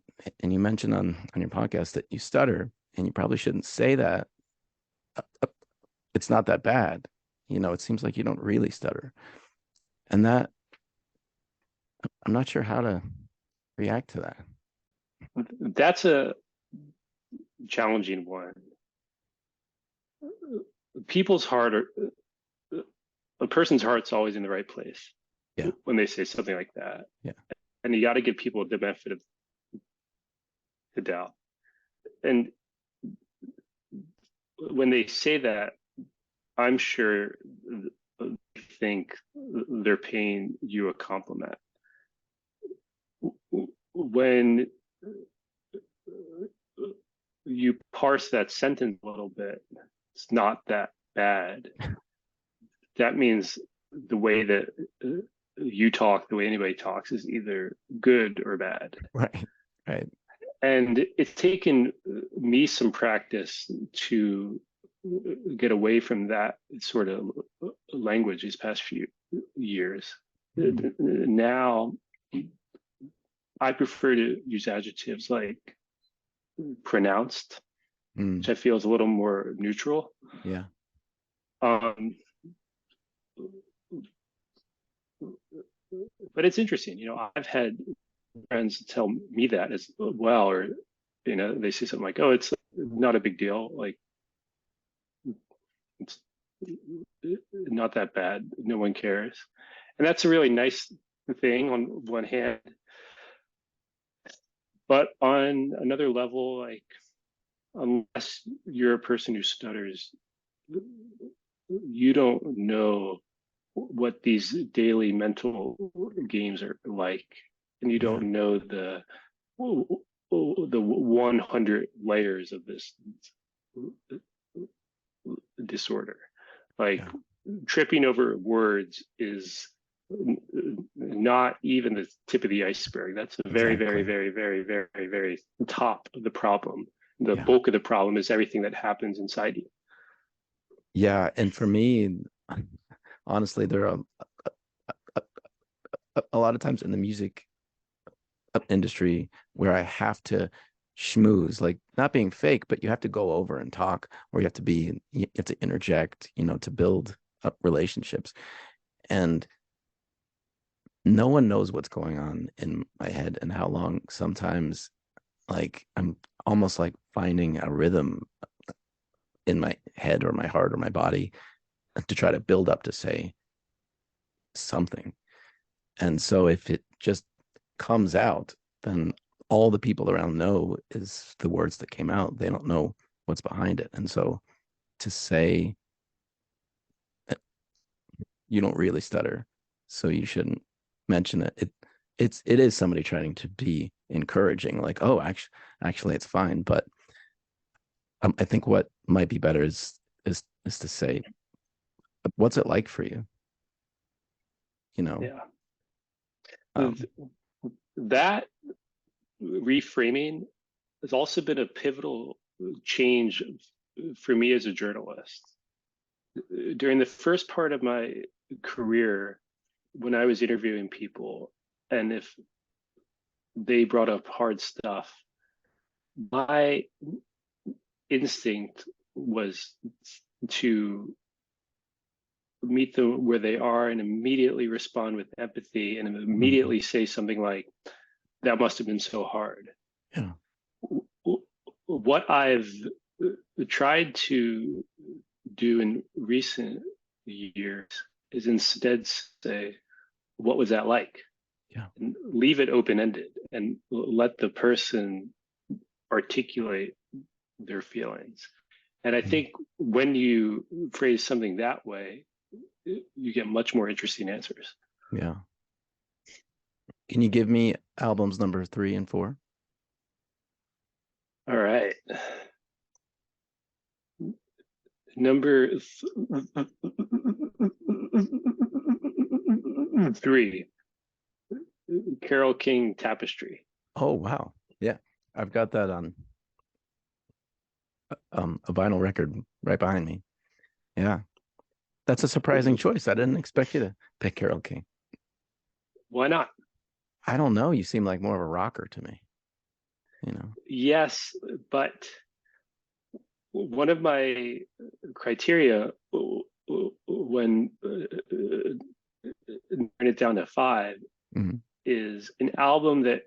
[SPEAKER 1] mentioned on your podcast that you stutter, and you probably shouldn't say that. It's not that bad. It seems like you don't really stutter. And that I'm not sure how to react to that.
[SPEAKER 3] That's a challenging one. People's heart are a person's heart's always in the right place
[SPEAKER 1] Yeah.
[SPEAKER 3] when they say something like that.
[SPEAKER 1] Yeah.
[SPEAKER 3] And you got to give people the benefit of the doubt. And when they say that, I'm sure they think they're paying you a compliment. When you parse that sentence a little bit, it's not that bad. That means the way that you talk, the way anybody talks, is either good or bad.
[SPEAKER 1] Right. Right.
[SPEAKER 3] And it's taken me some practice to get away from that sort of language these past few years. Mm-hmm. Now, I prefer to use adjectives like pronounced, which I feel is a little more neutral.
[SPEAKER 1] Yeah.
[SPEAKER 3] But it's interesting, I've had friends tell me that as well, or they say something like, "Oh, it's not a big deal. Like, it's not that bad. No one cares," and that's a really nice thing on one hand. But on another level, like, unless you're a person who stutters, you don't know what these daily mental games are like, and you don't know the 100 layers of this disorder. Like, tripping over words is not even the tip of the iceberg. That's a very, very, very, very, very, very top of the problem. The bulk of the problem is everything that happens inside you.
[SPEAKER 1] Yeah, and for me, honestly, there are a lot of times in the music industry where I have to schmooze, like not being fake, but you have to go over and talk, or you have to interject, to build up relationships. And no one knows what's going on in my head and how long sometimes, like, I'm almost like finding a rhythm in my head or my heart or my body to try to build up to say something. And so if it just comes out, then all the people around know is the words that came out. They don't know what's behind it. And so to say you don't really stutter, so you shouldn't mention it. It is somebody trying to be encouraging, like, oh, actually it's fine. But I think what might be better is to say, what's it like for you?
[SPEAKER 3] Yeah. That reframing has also been a pivotal change for me as a journalist. During the first part of my career, when I was interviewing people, and if they brought up hard stuff, my instinct was to meet them where they are and immediately respond with empathy and immediately say something like, "That must have been so hard."
[SPEAKER 1] Yeah.
[SPEAKER 3] What I've tried to do in recent years is instead say, "What was that like?"
[SPEAKER 1] Yeah.
[SPEAKER 3] And leave it open-ended and let the person articulate their feelings. And I think when you phrase something that way, you get much more interesting answers.
[SPEAKER 1] Yeah. Can you give me albums number 3 and 4?
[SPEAKER 3] All right. Number 3, Carole King Tapestry.
[SPEAKER 1] Oh, wow. Yeah. I've got that on a vinyl record right behind me. Yeah. That's a surprising choice. I didn't expect you to pick Carole King.
[SPEAKER 3] Why not?
[SPEAKER 1] I don't know. You seem like more of a rocker to me, you know.
[SPEAKER 3] Yes, but one of my criteria when narrowing it down to 5
[SPEAKER 1] Mm-hmm.
[SPEAKER 3] is an album that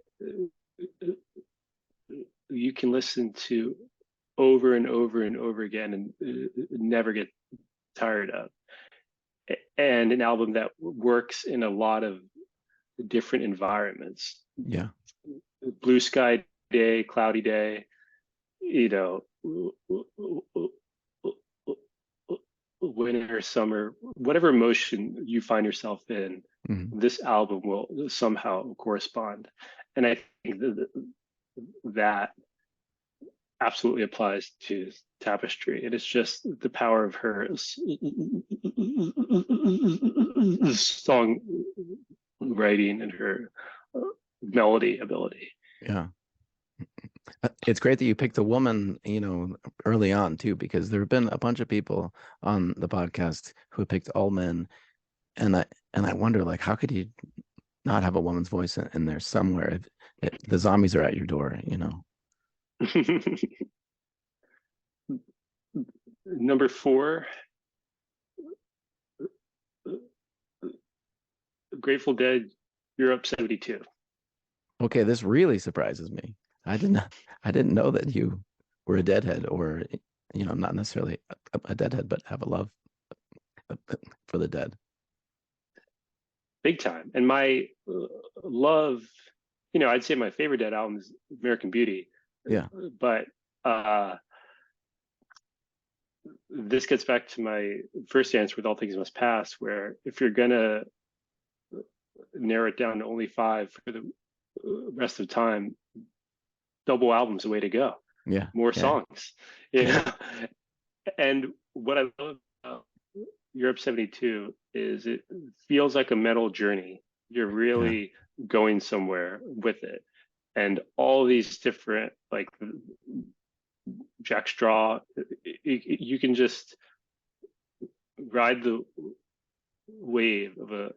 [SPEAKER 3] you can listen to over and over and over again and never get tired of, and an album that works in a lot of different environments.
[SPEAKER 1] Yeah.
[SPEAKER 3] Blue sky day, cloudy day, winter, summer, whatever emotion you find yourself in, this album will somehow correspond. And I think that absolutely applies to Tapestry. And it's just the power of her song writing and her melody ability.
[SPEAKER 1] Yeah. It's great that you picked a woman, early on too, because there have been a bunch of people on the podcast who have picked all men, and I wonder, like, how could you not have a woman's voice in there somewhere if the zombies are at your door,
[SPEAKER 3] Number 4, Grateful Dead, Europe 72.
[SPEAKER 1] Okay, this really surprises me. I didn't know that you were a Deadhead, or not necessarily a Deadhead, but have a love for the Dead.
[SPEAKER 3] Big time. And my love, I'd say my favorite Dead album is American Beauty.
[SPEAKER 1] Yeah.
[SPEAKER 3] But this gets back to my first answer with All Things Must Pass, where if you're gonna narrow it down to only 5 for the rest of time, double album's the way to go.
[SPEAKER 1] Yeah.
[SPEAKER 3] More songs. Yeah. And what I love about Europe 72 is it feels like a mental journey. You're really going somewhere with it. And all these different, like Jack Straw, you can just ride the wave of a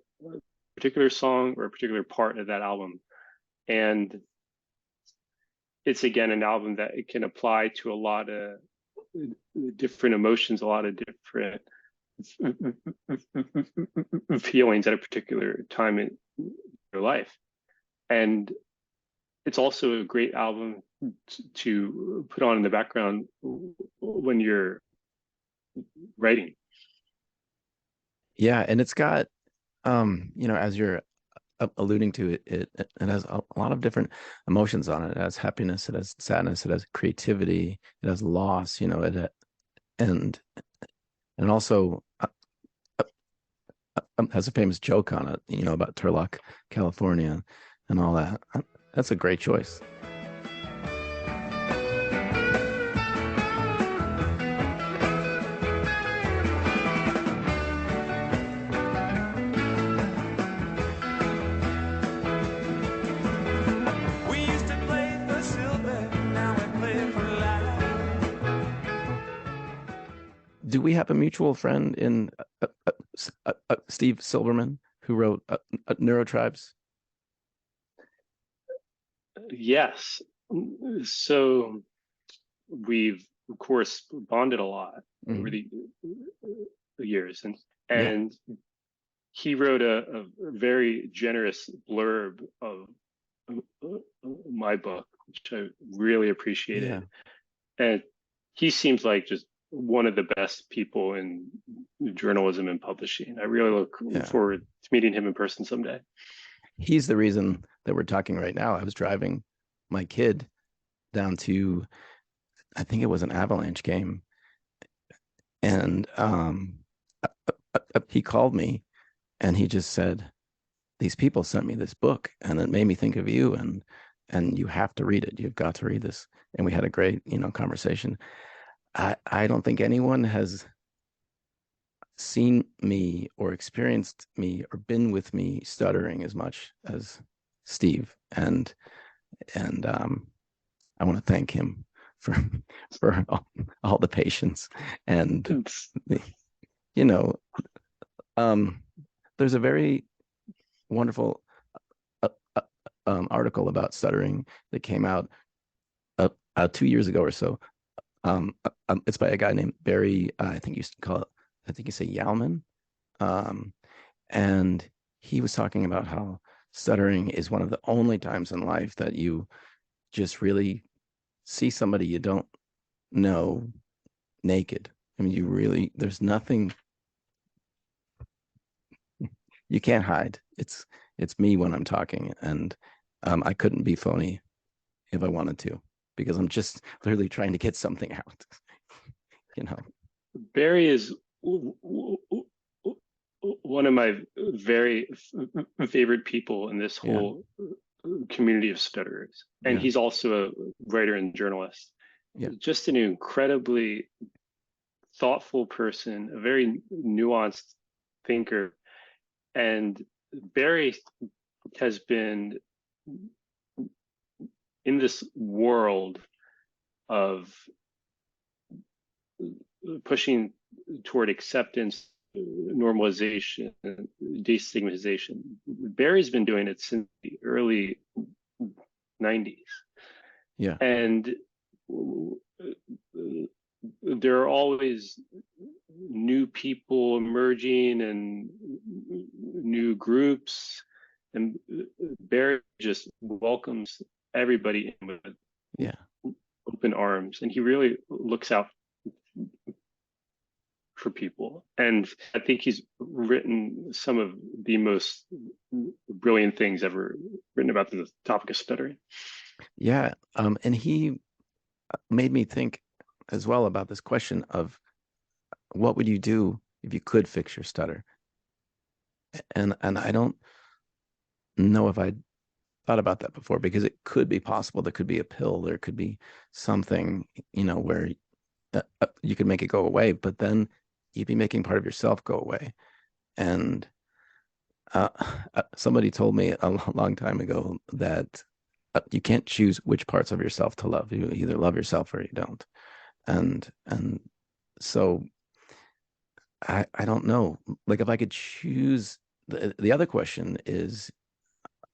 [SPEAKER 3] particular song or a particular part of that album. And it's, again, an album that it can apply to a lot of different emotions, a lot of different feelings at a particular time in your life. And it's also a great album to put on in the background when you're writing.
[SPEAKER 1] Yeah, and it's got, as you're alluding to, it has a lot of different emotions on it. It has happiness, it has sadness, it has creativity, it has loss, and also has a famous joke on it, about Turlock, California, and all that. That's a great choice. Do we have a mutual friend in Steve Silverman, who wrote Neurotribes?
[SPEAKER 3] Yes. So we've, of course, bonded a lot over the years. And he wrote a very generous blurb of my book, which I really appreciated. Yeah. And he seems like just one of the best people in journalism and publishing. I really look forward to meeting him in person someday.
[SPEAKER 1] He's the reason that we're talking right now. I was driving my kid down to, I think it was an Avalanche game, and he called me and he just said, these people sent me this book and it made me think of you, and you have to read it. You've got to read this. And we had a great, conversation. I don't think anyone has seen me or experienced me or been with me stuttering as much as Steve. And I want to thank him for for all the patience. And
[SPEAKER 3] It's
[SPEAKER 1] you know, there's a very wonderful uh, uh, article about stuttering that came out 2 years ago or so. It's by a guy named Barry. I think you call it. I think you say Yalman. Um, and he was talking about how stuttering is one of the only times in life that you just really see somebody you don't know naked. I mean, there's nothing you can't hide. It's me when I'm talking, and I couldn't be phony if I wanted to, because I'm just literally trying to get something out. you know.
[SPEAKER 3] Barry is one of my very favorite people in this
[SPEAKER 1] Yeah,
[SPEAKER 3] whole community of stutterers. And
[SPEAKER 1] yeah,
[SPEAKER 3] he's also a writer and journalist.
[SPEAKER 1] yeah,
[SPEAKER 3] Just an incredibly thoughtful person, a very nuanced thinker. And Barry has been in this world of pushing toward acceptance, normalization, destigmatization. Barry's been doing it since the early 90s.
[SPEAKER 1] yeah,
[SPEAKER 3] And there are always new people emerging and new groups. And Barry just welcomes everybody in with
[SPEAKER 1] yeah.
[SPEAKER 3] open arms. And he really looks out for people. And I think he's written some of the most brilliant things ever written about the topic of stuttering.
[SPEAKER 1] Yeah. And he made me think as well about this question of what would you do if you could fix your stutter? And I don't know if I thought about that before, because it could be possible. There could be a pill, there could be something, where you could make it go away, but then you'd be making part of yourself go away. And uh, somebody told me a long time ago that you can't choose which parts of yourself to love. You either love yourself or you don't. And so I don't know. Like, if I could choose, the other question is,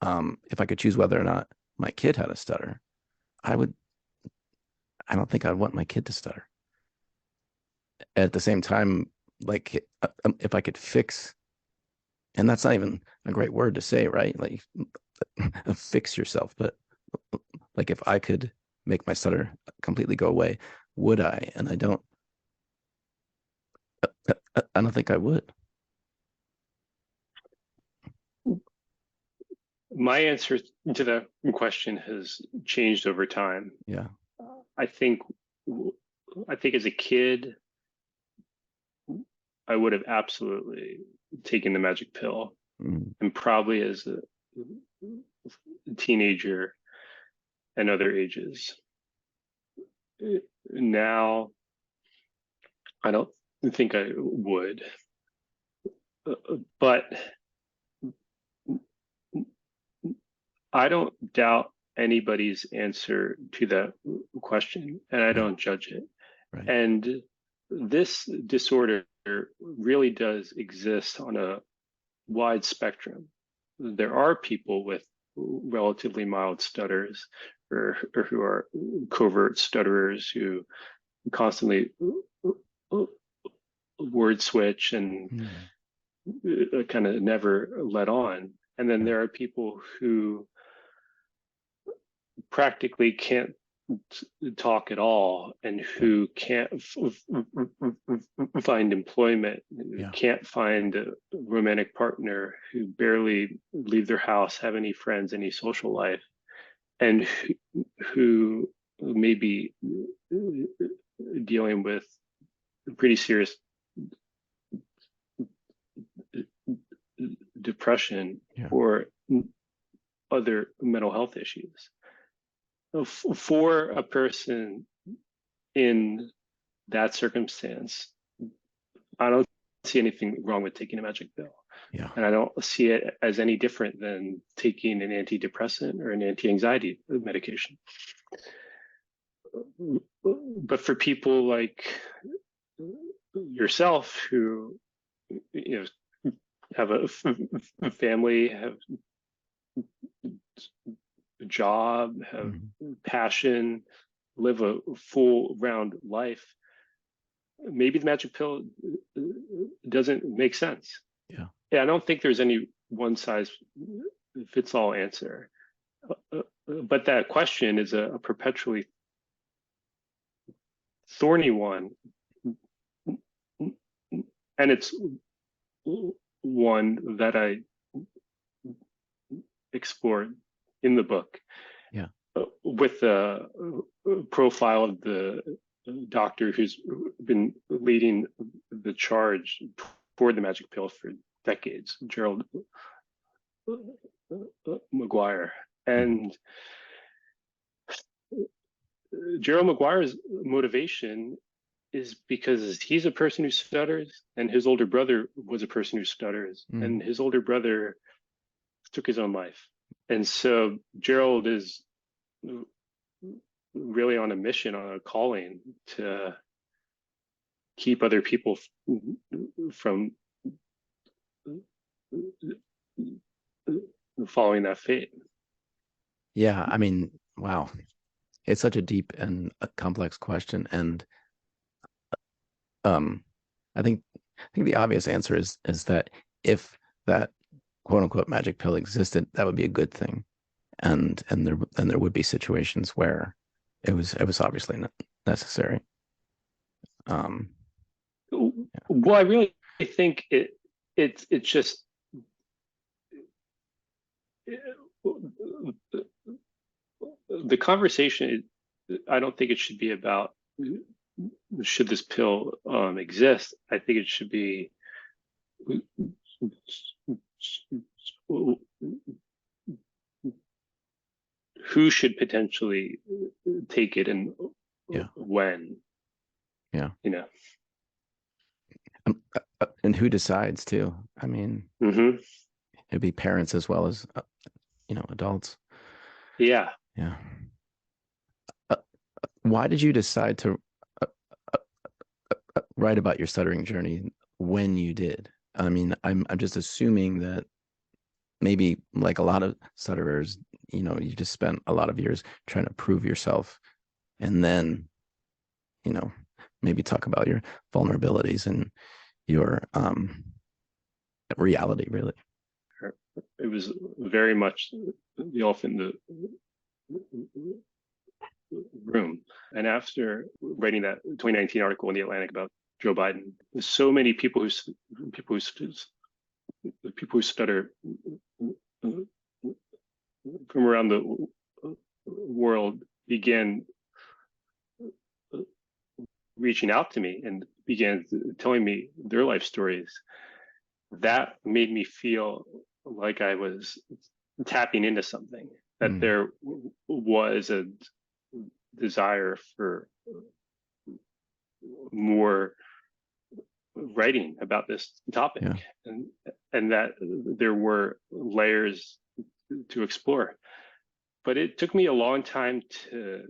[SPEAKER 1] if I could choose whether or not my kid had a stutter, I would. I don't think I'd want my kid to stutter. At the same time, like, if I could fix, and that's not even a great word to say, right? Like, fix yourself, but like, if I could make my stutter completely go away, would I? And I don't think I would.
[SPEAKER 3] My answer to that question has changed over time.
[SPEAKER 1] Yeah.
[SPEAKER 3] I think I think as a kid, I would have absolutely taken the magic pill,
[SPEAKER 1] Mm.
[SPEAKER 3] and probably as a teenager and other ages. Now, I don't think I would, but I don't doubt anybody's answer to that question, and I
[SPEAKER 1] Right.
[SPEAKER 3] don't judge it.
[SPEAKER 1] Right.
[SPEAKER 3] And this disorder really does exist on a wide spectrum. There are people with relatively mild stutters, or who are covert stutterers who constantly word switch and
[SPEAKER 1] Mm.
[SPEAKER 3] kind of never let on. And then
[SPEAKER 1] Yeah.
[SPEAKER 3] there are people who practically can't talk at all, and
[SPEAKER 1] Yeah.
[SPEAKER 3] who can't find employment,
[SPEAKER 1] Yeah.
[SPEAKER 3] can't find a romantic partner, who barely leave their house, have any friends, any social life, and who maybe dealing with pretty serious depression or other mental health issues. For a person in that circumstance, I don't see anything wrong with taking a magic pill.
[SPEAKER 1] Yeah.
[SPEAKER 3] And I don't see it as any different than taking an antidepressant or an anti-anxiety medication. But for people like yourself who, have a family, have a job, have passion, live a full round life, maybe the magic pill doesn't make sense. Yeah, I don't think there's any one size fits all answer. But that question is a perpetually thorny one. And it's one that I explored in the book. With the profile of the doctor who's been leading the charge toward the magic pill for decades, Gerald McGuire. And Gerald McGuire's motivation is because he's a person who stutters, and his older brother was a person who stutters, and his older brother took his own life. And so Gerald is really on a mission, on a calling to keep other people from following that fate.
[SPEAKER 1] Yeah, I mean, wow. It's such a deep and a complex question. And I think the obvious answer is that if that quote unquote magic pill existed, that would be a good thing. And there would be situations where it was obviously not necessary.
[SPEAKER 3] Well, I really think it's just the conversation. I don't think it should be about should this pill exist. I think it should be who should potentially take it and when.
[SPEAKER 1] And who decides too? I mean, it'd be parents as well as adults.
[SPEAKER 3] Yeah.
[SPEAKER 1] Why did you decide to write about your stuttering journey when you did? I mean, I'm just assuming that maybe like a lot of stutterers, you just spent a lot of years trying to prove yourself, and then, maybe talk about your vulnerabilities and your reality, really.
[SPEAKER 3] It was very much the elephant in the room. And after writing that 2019 article in the Atlantic about Joe Biden, there's so many people who stutter from around the world began reaching out to me and began telling me their life stories. That made me feel like I was tapping into something, that there was a desire for more writing about this topic, and that there were layers to explore. But it took me a long time to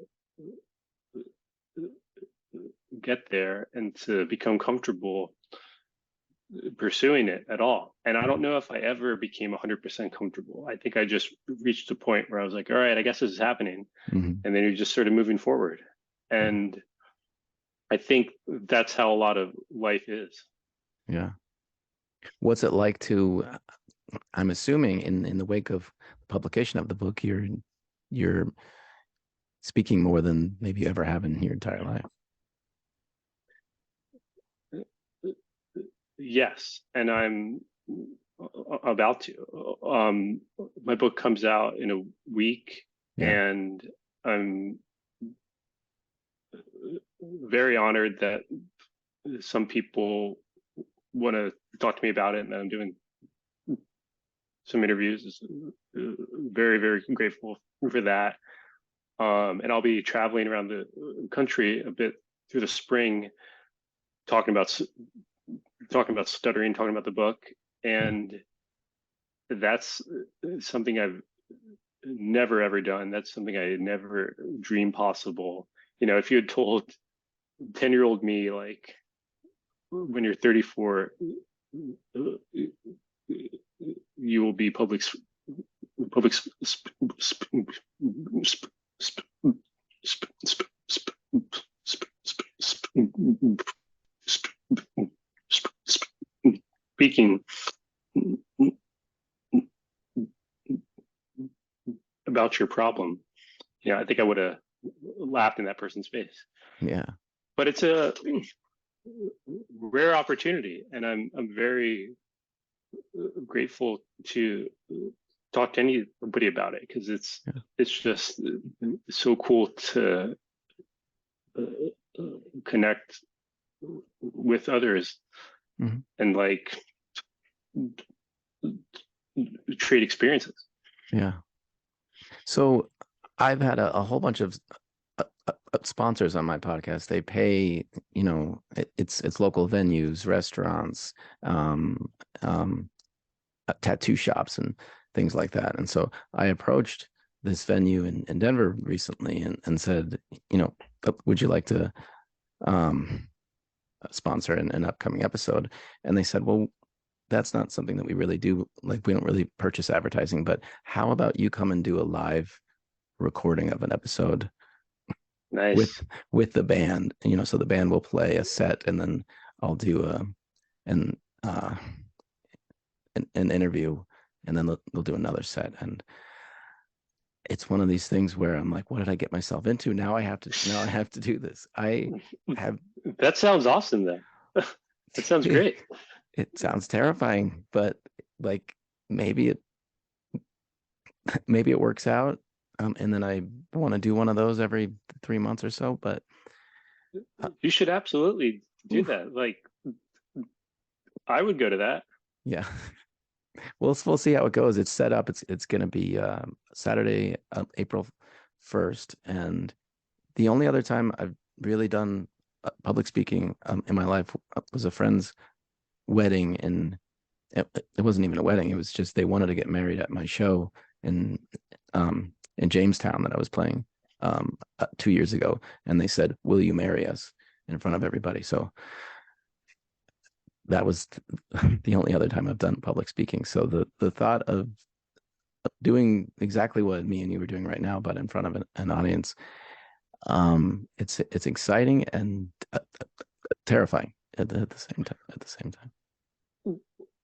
[SPEAKER 3] get there and to become comfortable pursuing it at all. And I don't know if I ever became 100% comfortable. I think I just reached a point where I was like, all right, I guess this is happening. And then you're just sort of moving forward. And I think that's how a lot of life is.
[SPEAKER 1] Yeah. What's it like to, I'm assuming in the wake of the publication of the book, you're speaking more than maybe you ever have in your entire life.
[SPEAKER 3] Yes, and I'm about to. My book comes out in a week, and I'm very honored that some people want to talk to me about it, and I'm doing some interviews. Very, very grateful for that. And I'll be traveling around the country a bit through the spring, talking about stuttering, talking about the book, and that's something I've never ever done. That's something I had never dreamed possible. If you had told 10-year-old me, like, when you're 34, you will be public speaking about your problem, I think I would have laughed in that person's face.
[SPEAKER 1] Yeah.
[SPEAKER 3] But it's a rare opportunity, and I'm very grateful to talk to anybody about it, because it's just so cool to connect with others and like trade experiences.
[SPEAKER 1] Yeah. So I've had a whole bunch of sponsors on my podcast. They pay, it's local venues, restaurants, tattoo shops and things like that. And so I approached this venue in Denver recently and said, would you like to sponsor an upcoming episode? And they said, well, that's not something that we really do. Like, we don't really purchase advertising, but how about you come and do a live recording of an episode?
[SPEAKER 3] Nice.
[SPEAKER 1] with the band, so the band will play a set, and then I'll do an interview, and then they'll do another set. And it's one of these things where I'm like, what did I get myself into? Now I have to do this.
[SPEAKER 3] That sounds awesome then. That sounds great.
[SPEAKER 1] It sounds terrifying, but like maybe it works out. And then I want to do one of those every 3 months or so. But
[SPEAKER 3] you should absolutely do that. Like, I would go to that.
[SPEAKER 1] Yeah. We'll see how it goes. It's set up. It's going to be Saturday, April 1st, and the only other time I've really done public speaking in my life was a friend's wedding, and it wasn't even a wedding. It was just they wanted to get married at my show in Jamestown that I was playing 2 years ago, and they said, "Will you marry us?" in front of everybody. So that was the only other time I've done public speaking. So the thought of doing exactly what me and you were doing right now, but in front of an audience, it's exciting and terrifying at the same time.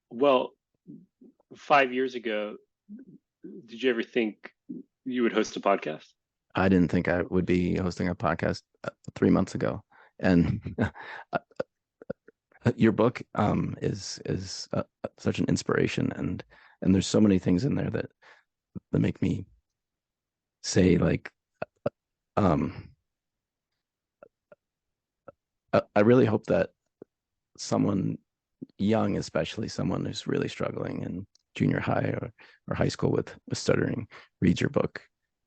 [SPEAKER 3] Well, 5 years ago, did you ever think you would host a podcast?
[SPEAKER 1] I didn't think I would be hosting a podcast 3 months ago, and your book is such an inspiration, and there's so many things in there that make me say, like, I really hope that someone young, especially someone who's really struggling in junior high or high school with stuttering, reads your book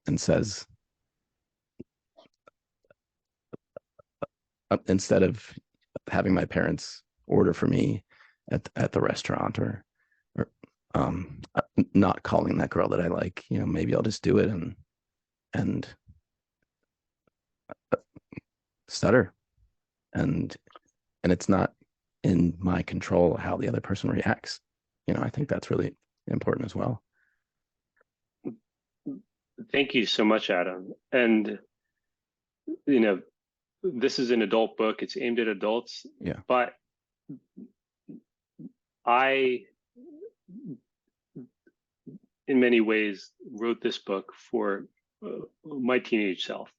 [SPEAKER 1] and says, instead of having my parents order for me at the restaurant, or not calling that girl that I like, maybe I'll just do it and stutter, and it's not in my control how the other person reacts. I think that's really important as well.
[SPEAKER 3] Thank you so much, Adam. And this is an adult book. It's aimed at adults.
[SPEAKER 1] Yeah.
[SPEAKER 3] But I, in many ways, wrote this book for my teenage self.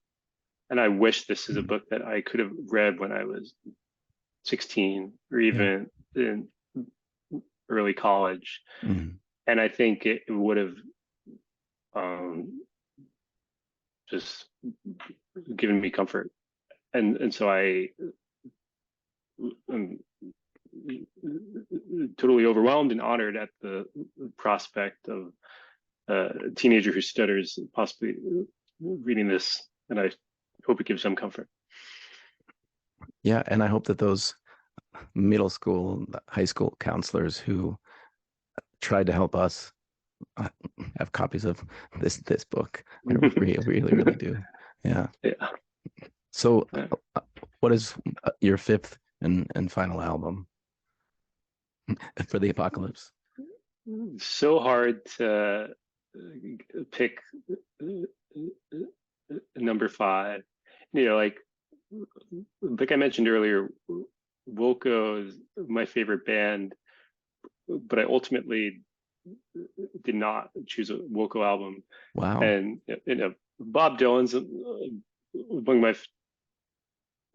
[SPEAKER 3] And I wish this is a book that I could have read when I was 16 or even in early college.
[SPEAKER 1] Mm-hmm.
[SPEAKER 3] And I think it would have just given me comfort. and so I am totally overwhelmed and honored at the prospect of a teenager who stutters possibly reading this, and I hope it gives some comfort.
[SPEAKER 1] Yeah, and I hope that those middle school, high school counselors who tried to help us uh, have copies of this book. I really do. Yeah.
[SPEAKER 3] Yeah.
[SPEAKER 1] So, what is your fifth and final album for the apocalypse?
[SPEAKER 3] So hard to pick number five. Like I mentioned earlier, Wilco is my favorite band, but I ultimately did not choose a Wilco album.
[SPEAKER 1] Wow.
[SPEAKER 3] And Bob Dylan's among my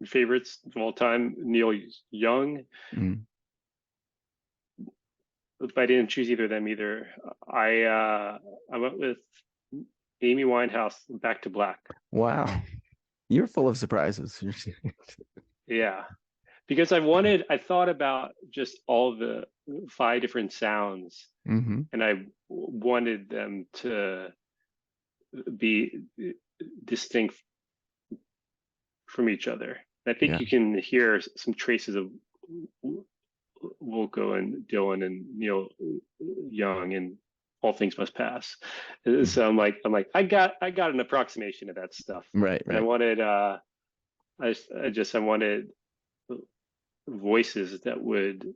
[SPEAKER 3] favorites of all time. Neil Young,
[SPEAKER 1] Mm.
[SPEAKER 3] but I didn't choose either of them either. I went with Amy Winehouse, Back to Black.
[SPEAKER 1] Wow. You're full of surprises.
[SPEAKER 3] Yeah, because I thought about just all the five different sounds,
[SPEAKER 1] Hmm.
[SPEAKER 3] and I wanted them to be distinct from each other. I think
[SPEAKER 1] Yeah.
[SPEAKER 3] you can hear some traces of Wilco and Dylan and Neil Young and All Things Must Pass.
[SPEAKER 1] Mhm.
[SPEAKER 3] So I got an approximation of that stuff,
[SPEAKER 1] Right,
[SPEAKER 3] and I
[SPEAKER 1] right.
[SPEAKER 3] wanted I wanted voices that would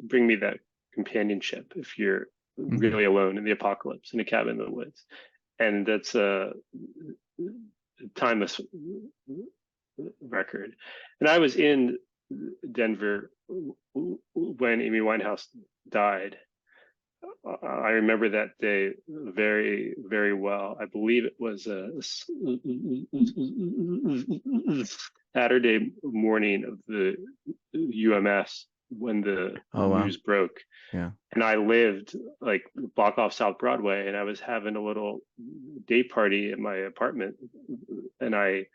[SPEAKER 3] bring me that companionship if you're
[SPEAKER 1] Hmm.
[SPEAKER 3] really alone in the apocalypse in a cabin in the woods, and that's a timeless record. And I was in Denver when Amy Winehouse died. I remember that day very, very well. I believe it was a Saturday morning of the UMS when the
[SPEAKER 1] Oh, wow.
[SPEAKER 3] news broke.
[SPEAKER 1] Yeah.
[SPEAKER 3] And I lived like block off South Broadway, and I was having a little day party at my apartment. And I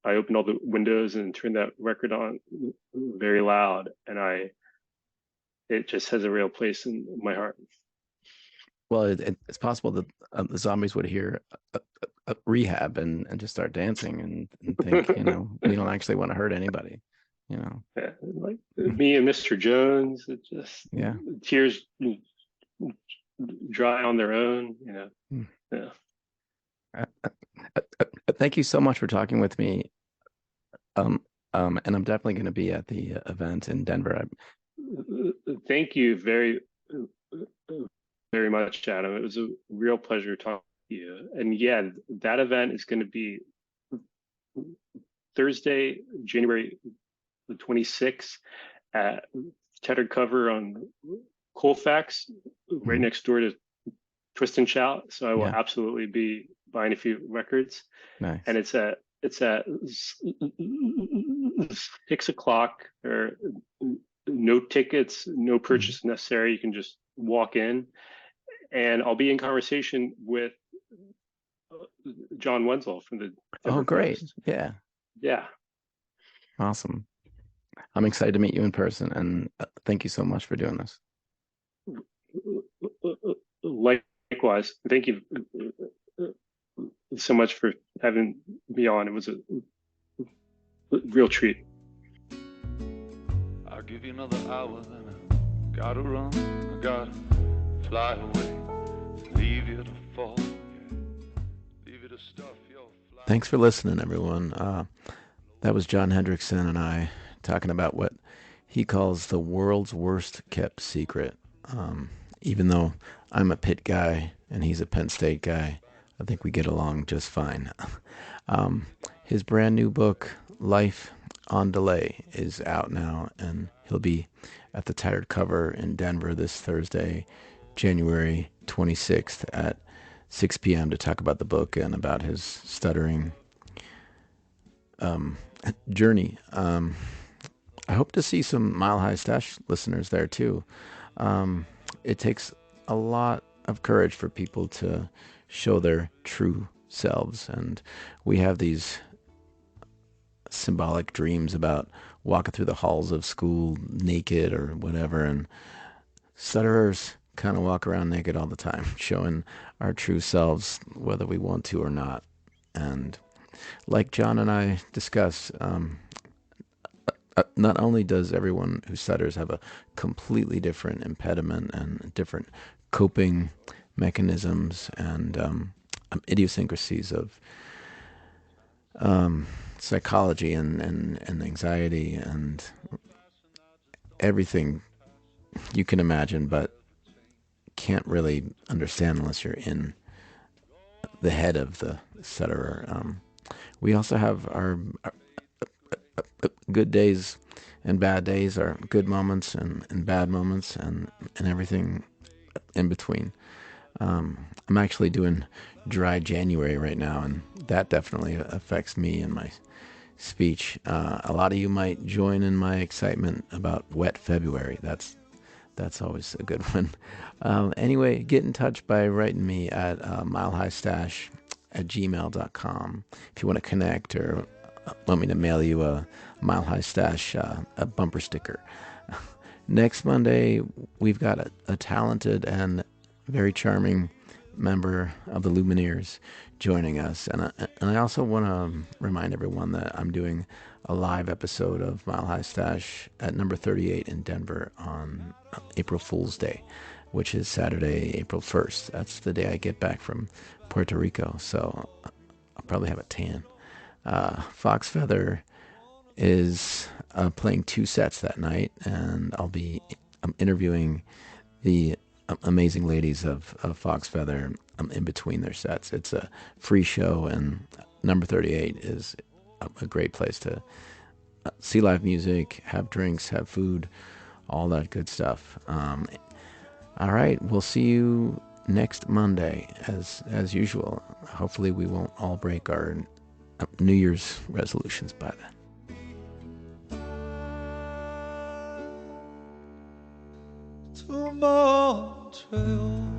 [SPEAKER 3] opened all the windows and turned that record on very loud, and it just has a real place in my heart.
[SPEAKER 1] Well, it's possible that the zombies would hear rehab and just start dancing and think, we don't actually want to hurt anybody, you know.
[SPEAKER 3] Yeah, like me and Mr. Jones, it just
[SPEAKER 1] Yeah.
[SPEAKER 3] tears dry on their own,
[SPEAKER 1] Mm.
[SPEAKER 3] Yeah.
[SPEAKER 1] Thank you so much for talking with me. Um, and I'm definitely going to be at the event in Denver.
[SPEAKER 3] Thank you very much, Adam. It was a real pleasure talking to you. And yeah, that event is going to be Thursday, January the 26th at Tattered Cover on Colfax, right
[SPEAKER 1] Mhm.
[SPEAKER 3] next door to Twist and Shout. So I will
[SPEAKER 1] Yeah,
[SPEAKER 3] absolutely be buying a few records. And
[SPEAKER 1] nice.
[SPEAKER 3] it's at 6 o'clock. Or no tickets, no
[SPEAKER 1] Mhm.
[SPEAKER 3] purchase necessary. You can just walk in, and I'll be in conversation with John Wenzel from the
[SPEAKER 1] Oh,
[SPEAKER 3] Denver
[SPEAKER 1] great.
[SPEAKER 3] Post.
[SPEAKER 1] Yeah,
[SPEAKER 3] Yeah,
[SPEAKER 1] awesome. I'm excited to meet you in person, and thank you so much for doing this.
[SPEAKER 3] likewise. Thank you so much for having me on. It was a real treat.
[SPEAKER 2] I'll give you another hour, then I gotta run, I gotta fly away, leave you to fall, yeah. Leave you to stuff your fly.
[SPEAKER 1] Thanks for listening, everyone. That was John Hendrickson and I talking about what he calls the world's worst kept secret. Um, Even though I'm a Pitt guy and he's a Penn State guy, I think we get along just fine. Um, his brand new book, Life on Delay, is out now, and he'll be at the Tired Cover in Denver this Thursday, January 26th at 6 p.m. to talk about the book and about his stuttering um, journey. I hope to see some Mile High Stash listeners there too. It takes a lot of courage for people to show their true selves, and we have these symbolic dreams about walking through the halls of school naked or whatever, and stutterers kind of walk around naked all the time, showing our true selves whether we want to or not. And like John and I discussed, not only does everyone who stutters have a completely different impediment and different coping mechanisms and idiosyncrasies of psychology and anxiety and everything you can imagine, but can't really understand unless you're in the head of the stutterer. We also have our good days and bad days, our good moments and bad moments, and everything in between. I'm actually doing dry January right now, and that definitely affects me and my speech. A lot of you might join in my excitement about wet February. That's always a good one. Anyway, get in touch by writing me at milehighstash@gmail.com if you want to connect or want me to mail you a Mile High Stash a bumper sticker. Next Monday, we've got a talented and very charming member of the Lumineers joining us. And I also want to remind everyone that I'm doing a live episode of Mile High Stash at number 38 in Denver on April Fool's Day, which is Saturday, April 1st. That's the day I get back from Puerto Rico, so I'll probably have a tan. Fox Feather is playing 2 sets that night, and I'll be interviewing the amazing ladies of Fox Feather in between their sets. It's a free show, and number 38 is a great place to see live music, have drinks, have food, all that good stuff. All right, we'll see you next Monday as usual. Hopefully we won't all break our New Year's resolutions by then.
[SPEAKER 2] To Montreal.